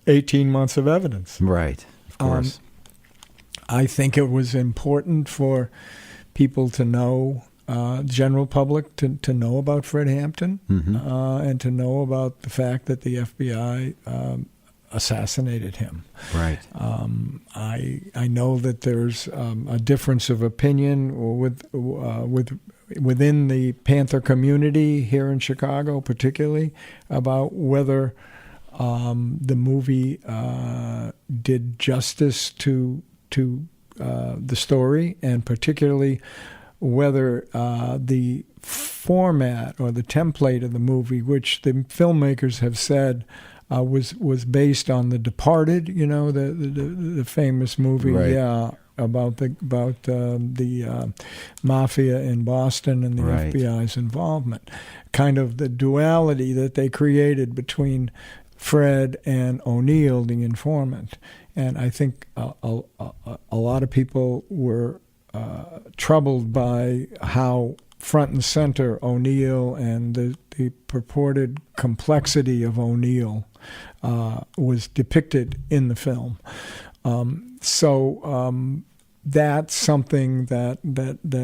18 months of evidence. Right, of course. I think it was important for people to know, general public to know about Fred Hampton, and to know about the fact that the FBI assassinated him. Right. I know that there's a difference of opinion within the Panther community here in Chicago, particularly about whether the movie did justice to the story, and particularly whether the format or the template of the movie, which the filmmakers have said was based on The Departed, the famous movie, right. About the mafia in Boston and the Right. FBI's involvement, kind of the duality that they created between Fred and O'Neill, the informant. And I think a lot of people were troubled by how front and center O'Neill and the purported complexity of O'Neill was depicted in the film. So that's something that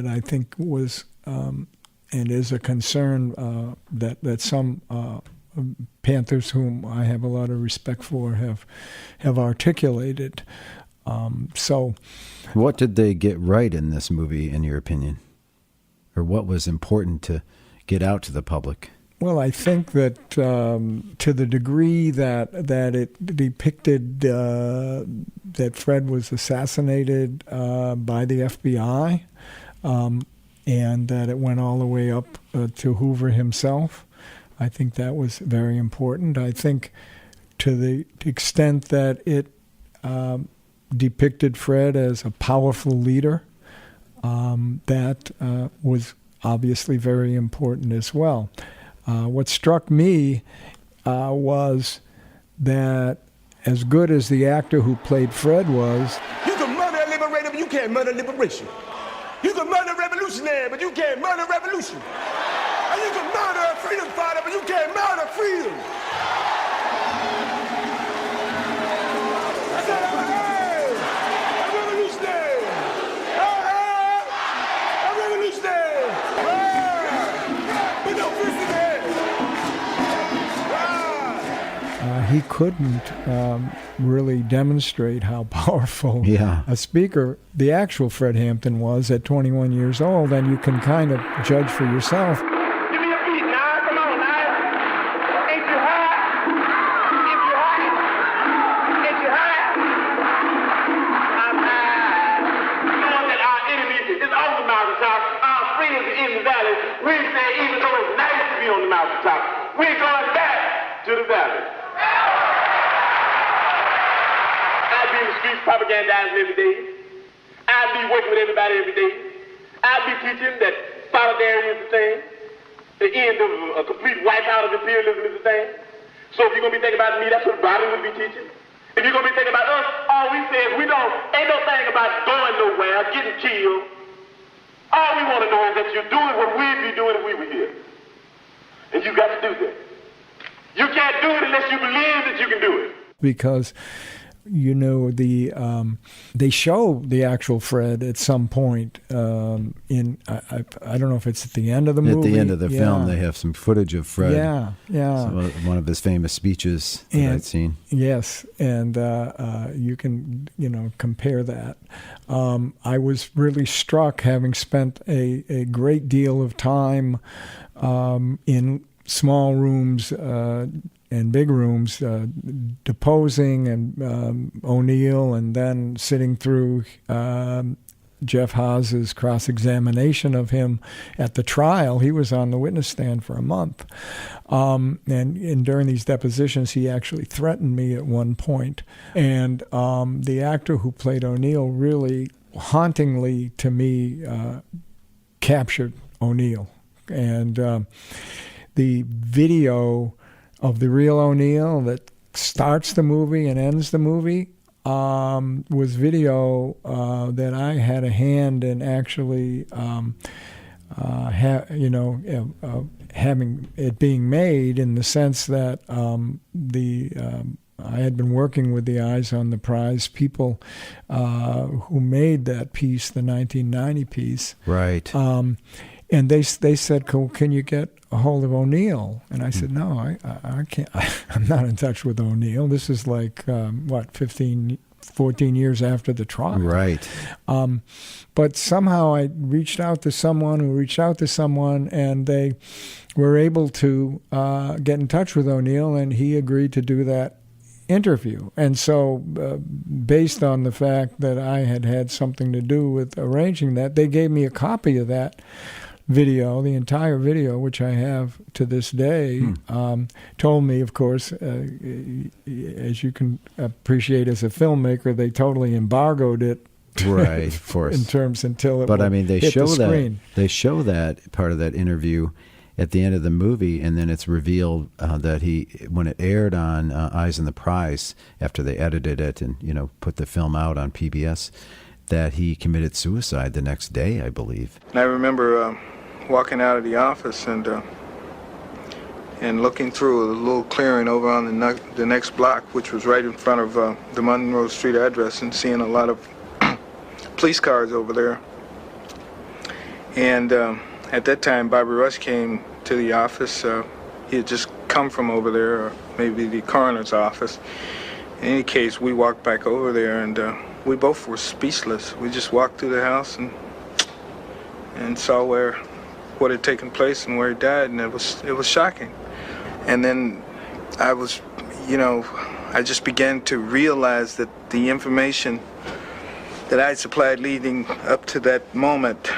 I think was and is a concern that some Panthers, whom I have a lot of respect for, have articulated. So, what did they get right in this movie, in your opinion? Or what was important to get out to the public? Well, I think that to the degree that it depicted that Fred was assassinated by the FBI, and that it went all the way up to Hoover himself, I think that was very important. I think to the extent that it depicted Fred as a powerful leader, that was obviously very important as well. What struck me was that as good as the actor who played Fred was, you can murder a murder, but you can't murder liberation. You can murder revolutionary, but you can't murder revolution. And you can murder a freedom fighter, but you can't murder freedom. I said, hey, I'm revolutionary. Hey, I'm revolutionary. But no fist in the head. He couldn't really demonstrate how powerful a speaker the actual Fred Hampton was at 21 years old, and you can kind of judge for yourself. Give me a beat now, come on now. Ain't you high? Ain't you high? Ain't you high? I'm high. Knowing that our enemy is on the mountaintop, our friends are in the valley. We say even though it's nice to be on the mountaintop, we're going back to the valley. I'd be in the streets propagandizing every day. I'd be working with everybody every day. I'd be teaching that solidarity is the thing. The end of a complete wipeout of imperialism is the thing. So if you're going to be thinking about me, that's what Bobby would be teaching. If you're going to be thinking about us, all we say is ain't no thing about going nowhere, getting killed. All we want to know is that you're doing what we'd be doing if we were here. And you got to do that. You can't do it unless you believe that you can do it. Because, you know, they show the actual Fred at some point in, I don't know if it's at the end of the movie. At the end of the film, they have some footage of Fred. Yeah. One of his famous speeches that I'd seen. Yes, and you can, compare that. I was really struck, having spent a great deal of time in small rooms and big rooms, deposing and O'Neill, and then sitting through Jeff Haas's cross-examination of him at the trial. He was on the witness stand for a month. And during these depositions, he actually threatened me at one point. And the actor who played O'Neill really hauntingly, to me, captured O'Neill. And the video of the real O'Neill that starts the movie and ends the movie was video that I had a hand in actually having it being made, in the sense that I had been working with the Eyes on the Prize people who made that piece, the 1990 piece. Right. And they said, can you get a hold of O'Neill? And I said, no, I can't. I'm not in touch with O'Neill. This is like, 14 years after the trial. Right. But somehow I reached out to someone who reached out to someone, and they were able to get in touch with O'Neill, and he agreed to do that interview. And so based on the fact that I had had something to do with arranging that, they gave me a copy of that video, the entire video, which I have to this day. Told me, of course, as you can appreciate as a filmmaker, they totally embargoed it. Right, of course. In terms until it But I mean, they hit show the screen. They show that part of that interview at the end of the movie, and then it's revealed that when it aired on Eyes on the Prize, after they edited it and put the film out on PBS, that he committed suicide the next day, I believe. And I remember walking out of the office and looking through a little clearing over on the next block, which was right in front of the Monroe Street address, and seeing a lot of police cars over there. And at that time, Bobby Rush came to the office. He had just come from over there, or maybe the coroner's office. In any case, we walked back over there, and we both were speechless. We just walked through the house and saw what had taken place and where he died, and it was shocking. And then I just began to realize that the information that I supplied leading up to that moment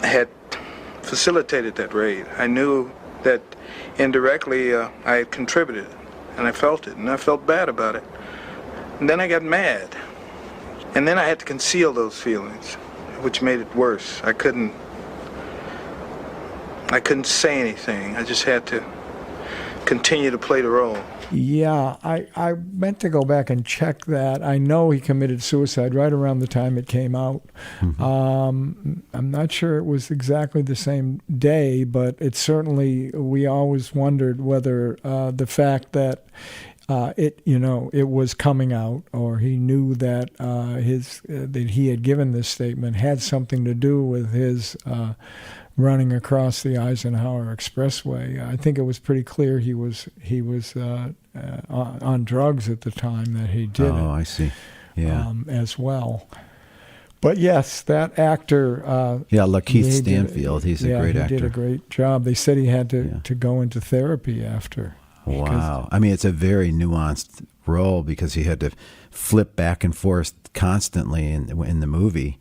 had facilitated that raid. I knew that indirectly I had contributed, and I felt it, and I felt bad about it. And then I got mad, and then I had to conceal those feelings, which made it worse. I couldn't say anything. I just had to continue to play the role. Yeah, I meant to go back and check that. I know he committed suicide right around the time it came out. I'm not sure it was exactly the same day, but it certainly, we always wondered whether the fact that it was coming out, or he knew that that he had given this statement had something to do with his running across the Eisenhower Expressway. I think it was pretty clear he was on drugs at the time that he did it. Oh, I see. Yeah. As well. But yes, that actor. Lakeith Stanfield. He's a great actor. He did a great job. They said he had to go into therapy after. Wow. I mean, it's a very nuanced role because he had to flip back and forth constantly in the movie.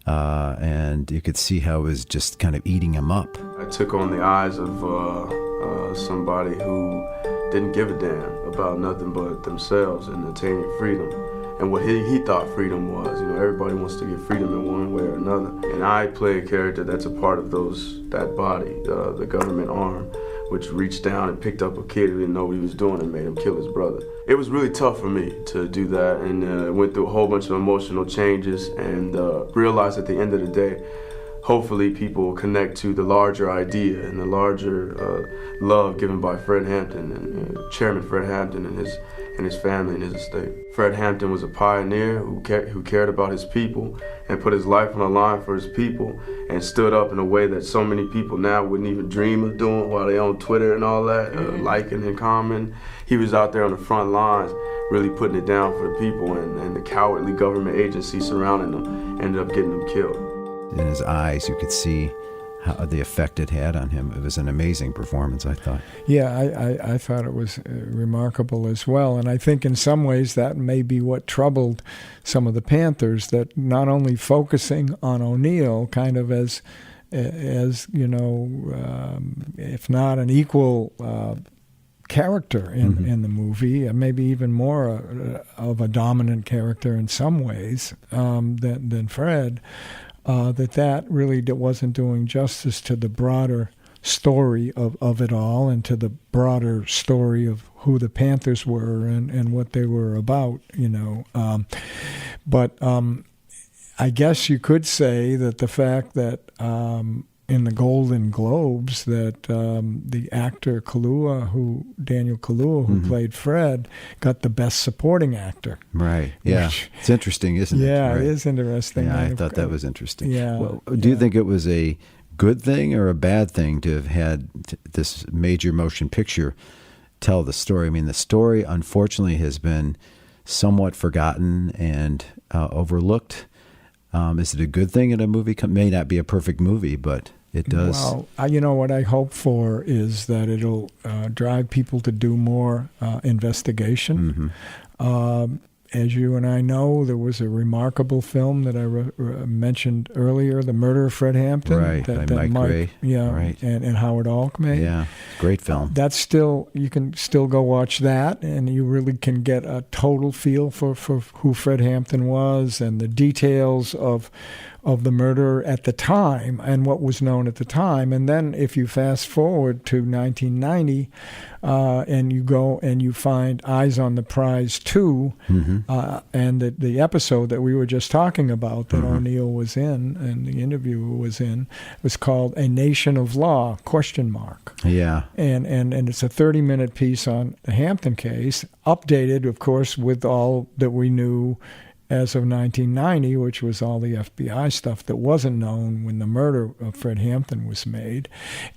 And you could see how it was just kind of eating him up. I took on the eyes of somebody who didn't give a damn about nothing but themselves and attaining freedom and what he thought freedom was. You know, everybody wants to get freedom in one way or another. And I play a character that's a part of that body, the government arm, which reached down and picked up a kid who didn't know what he was doing and made him kill his brother. It was really tough for me to do that, and went through a whole bunch of emotional changes, and realized at the end of the day, hopefully people will connect to the larger idea and the larger love given by Fred Hampton and Chairman Fred Hampton and his family and his estate. Fred Hampton was a pioneer who cared about his people and put his life on the line for his people and stood up in a way that so many people now wouldn't even dream of doing while they're on Twitter and all that, liking and commenting. He was out there on the front lines really putting it down for the people, and the cowardly government agencies surrounding them ended up getting him killed. In his eyes, you could see how the effect it had on him. It was an amazing performance, I thought. Yeah, I thought it was remarkable as well. And I think in some ways that may be what troubled some of the Panthers, that not only focusing on O'Neill kind of as you know, if not an equal character in the movie, maybe even more of a dominant character in some ways than Fred, that really wasn't doing justice to the broader story of it all, and to the broader story of who the Panthers were and what they were about, you know. But I guess you could say that the fact that in the Golden Globes that the actor Daniel Kaluuya, who played Fred, got the Best Supporting Actor. Right. Yeah. It's interesting, isn't it? Yeah, right. It is interesting. Yeah, I thought that was interesting. Yeah. Well, do you think it was a good thing or a bad thing to have had this major motion picture tell the story? I mean, the story, unfortunately, has been somewhat forgotten and overlooked. Is it a good thing that a movie may not be a perfect movie, but it does? Well, you know, what I hope for is that it'll drive people to do more investigation. As you and I know, there was a remarkable film that I mentioned earlier, The Murder of Fred Hampton. Right, by Mike Gray. Yeah, right. and Howard Alk made. Yeah, great film. That's still, you can still go watch that, and you really can get a total feel for who Fred Hampton was and the details of the murder at the time and what was known at the time. And then if you fast forward to 1990 and you go and you find Eyes on the Prize 2 and the episode that we were just talking about that O'Neill was in and the interviewer was in was called A Nation of Law, ? Yeah. And it's a 30-minute piece on the Hampton case, updated, of course, with all that we knew as of 1990, which was all the FBI stuff that wasn't known when the murder of Fred Hampton was made.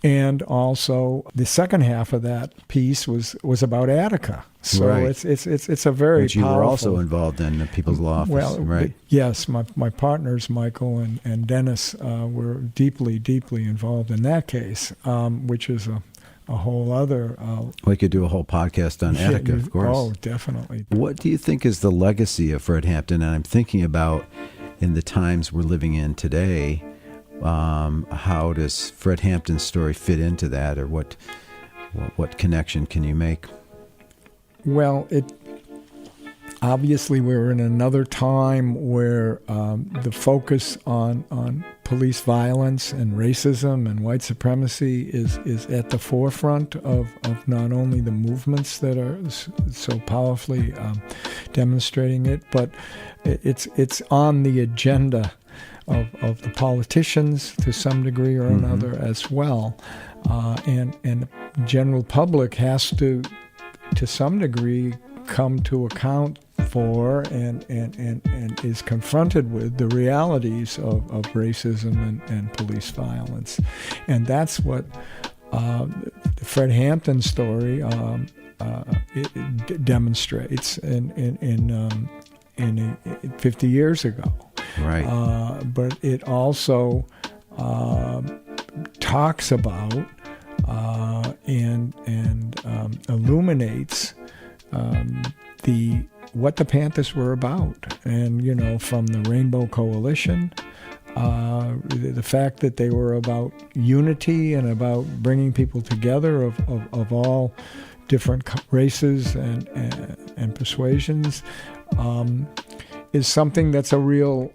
And also the second half of that piece was about Attica. So right. it's a very Which you powerful, were also involved in the People's Law Office, well, right? Yes, my partners, Michael and Dennis, were deeply, deeply involved in that case, which is a whole other... we could do a whole podcast on Attica, of course. Oh, definitely. What do you think is the legacy of Fred Hampton? And I'm thinking about, in the times we're living in today, how does Fred Hampton's story fit into that, or what connection can you make? Well, Obviously, we're in another time where the focus on police violence and racism and white supremacy is at the forefront of not only the movements that are so powerfully demonstrating it, but it's on the agenda of the politicians to some degree or another as well. And the general public has to some degree, come to account for and is confronted with the realities of racism and police violence. And that's what the Fred Hampton story it demonstrates in 50 years ago. Right. But it also talks about and illuminates what the Panthers were about, and from the Rainbow Coalition, the fact that they were about unity and about bringing people together of all different races and persuasions, is something that's a real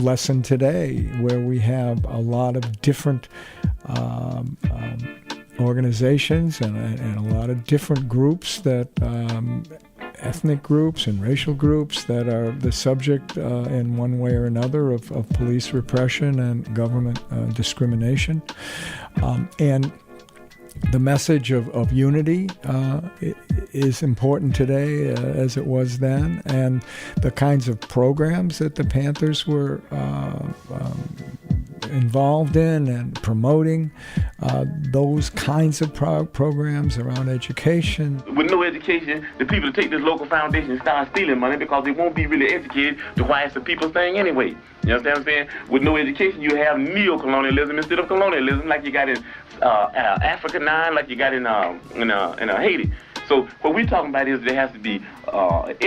lesson today, where we have a lot of different organizations and a lot of different groups that ethnic groups and racial groups that are the subject in one way or another of police repression and government discrimination. And the message of unity is important today as it was then, and the kinds of programs that the Panthers were involved in and promoting, those kinds of programs around education. With no education, the people take this local foundation and start stealing money because they won't be really educated to why it's a people thing anyway. You understand what I'm saying? With no education, you have neo-colonialism instead of colonialism, like you got in Africa 9, like you got in Haiti. So what we're talking about is there has to be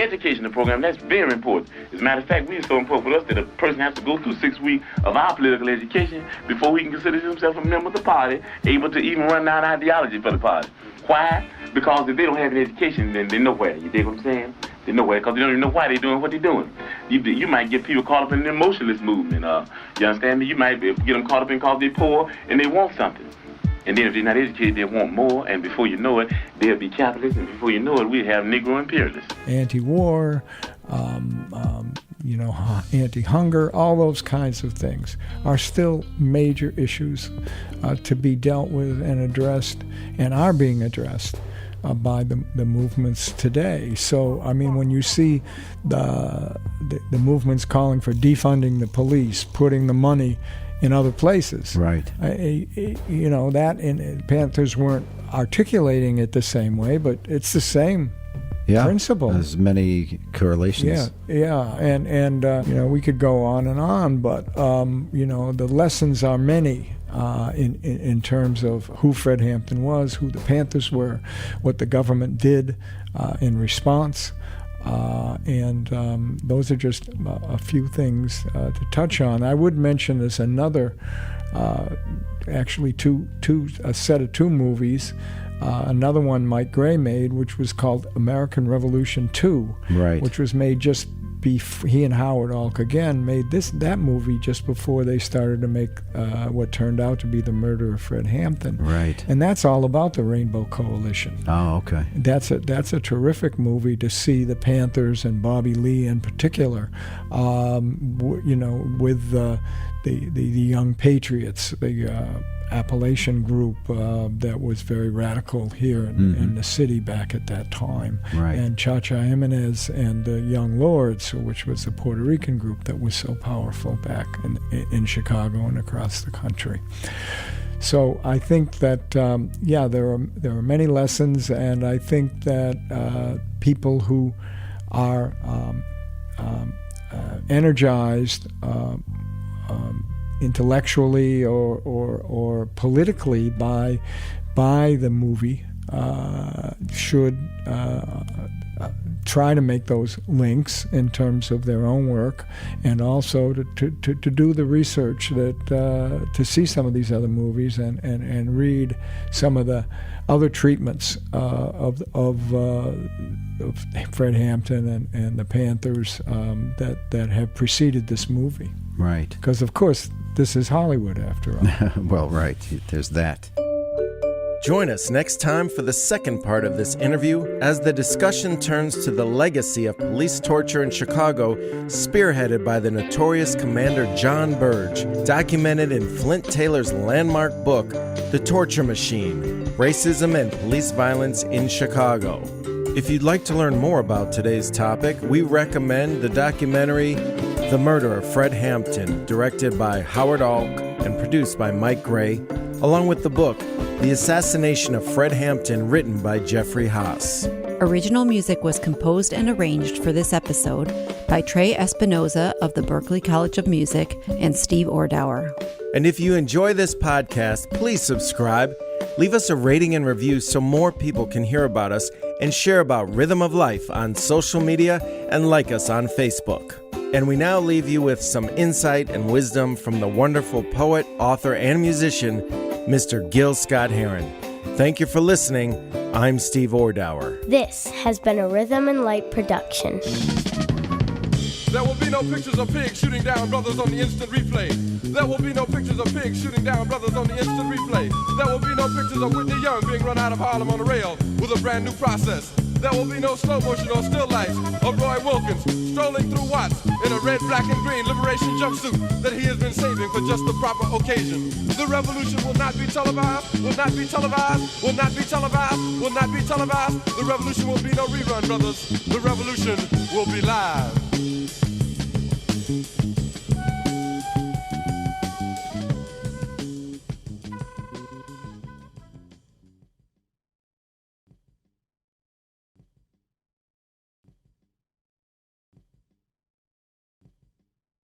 educational program. That's very important. As a matter of fact, it's so important for us that a person has to go through 6 weeks of our political education before he can consider himself a member of the party, able to even run down ideology for the party. Why? Because if they don't have an education, then they're nowhere. You dig what I'm saying? They're nowhere because they don't even know why they're doing what they're doing. You might get people caught up in the emotionalist movement. You understand me? You might get them caught up in because they're poor and they want something. And then if they're not educated, they want more, and before you know it, they'll be capitalists, and before you know it, we have Negro imperialists. Anti-war, anti-hunger, all those kinds of things are still major issues to be dealt with and addressed, and are being addressed by the movements today. So, I mean, when you see the movements calling for defunding the police, putting the money in other places. Right. That and Panthers weren't articulating it the same way, but it's the same principle. There's many correlations. Yeah, and we could go on, but the lessons are many in terms of who Fred Hampton was, who the Panthers were, what the government did in response. And those are just a few things to touch on. I would mention there's another, actually a set of two movies. Another one Mike Gray made, which was called American Revolution 2, right, which was made just he and Howard Alk again made that movie just before they started to make what turned out to be The Murder of Fred Hampton. Right. And that's all about the Rainbow Coalition. Oh, okay. That's a terrific movie to see the Panthers and Bobby Lee in particular, with the Young Patriots, the Appalachian group that was very radical here in the city back at that time. Right. And Cha-Cha Jimenez and the Young Lords, which was the Puerto Rican group that was so powerful back in Chicago and across the country. So I think that, there are many lessons, and I think that people who are energized intellectually or politically by the movie should try to make those links in terms of their own work, and also to do the research that to see some of these other movies and read some of the other treatments of Fred Hampton and the Panthers that have preceded this movie. Right. Because, of course, this is Hollywood after all. Well, right. There's that. Join us next time for the second part of this interview as the discussion turns to the legacy of police torture in Chicago, spearheaded by the notorious Commander John Burge, documented in Flint Taylor's landmark book, The Torture Machine: Racism and Police Violence in Chicago. If you'd like to learn more about today's topic, we recommend the documentary The Murder of Fred Hampton, directed by Howard Alk and produced by Mike Gray, along with the book The Assassination of Fred Hampton, written by Jeffrey Haas. Original music was composed and arranged for this episode by Trey Espinoza of the Berklee College of Music and Steve Ordauer. And if you enjoy this podcast, please subscribe, leave us a rating and review so more people can hear about us, and share about Rhythm of Life on social media and like us on Facebook. And we now leave you with some insight and wisdom from the wonderful poet, author, and musician, Mr. Gil Scott-Heron. Thank you for listening. I'm Steve Ordauer. This has been a Rhythm and Light production. There will be no pictures of pigs shooting down brothers on the instant replay. There will be no pictures of pigs shooting down brothers on the instant replay. There will be no pictures of Whitney Young being run out of Harlem on a rail with a brand new process. There will be no slow motion or still lights of Roy Wilkins strolling through Watts in a red, black, and green liberation jumpsuit that he has been saving for just the proper occasion. The revolution will not be televised, will not be televised, will not be televised, will not be televised. The revolution will be no rerun, brothers. The revolution will be live.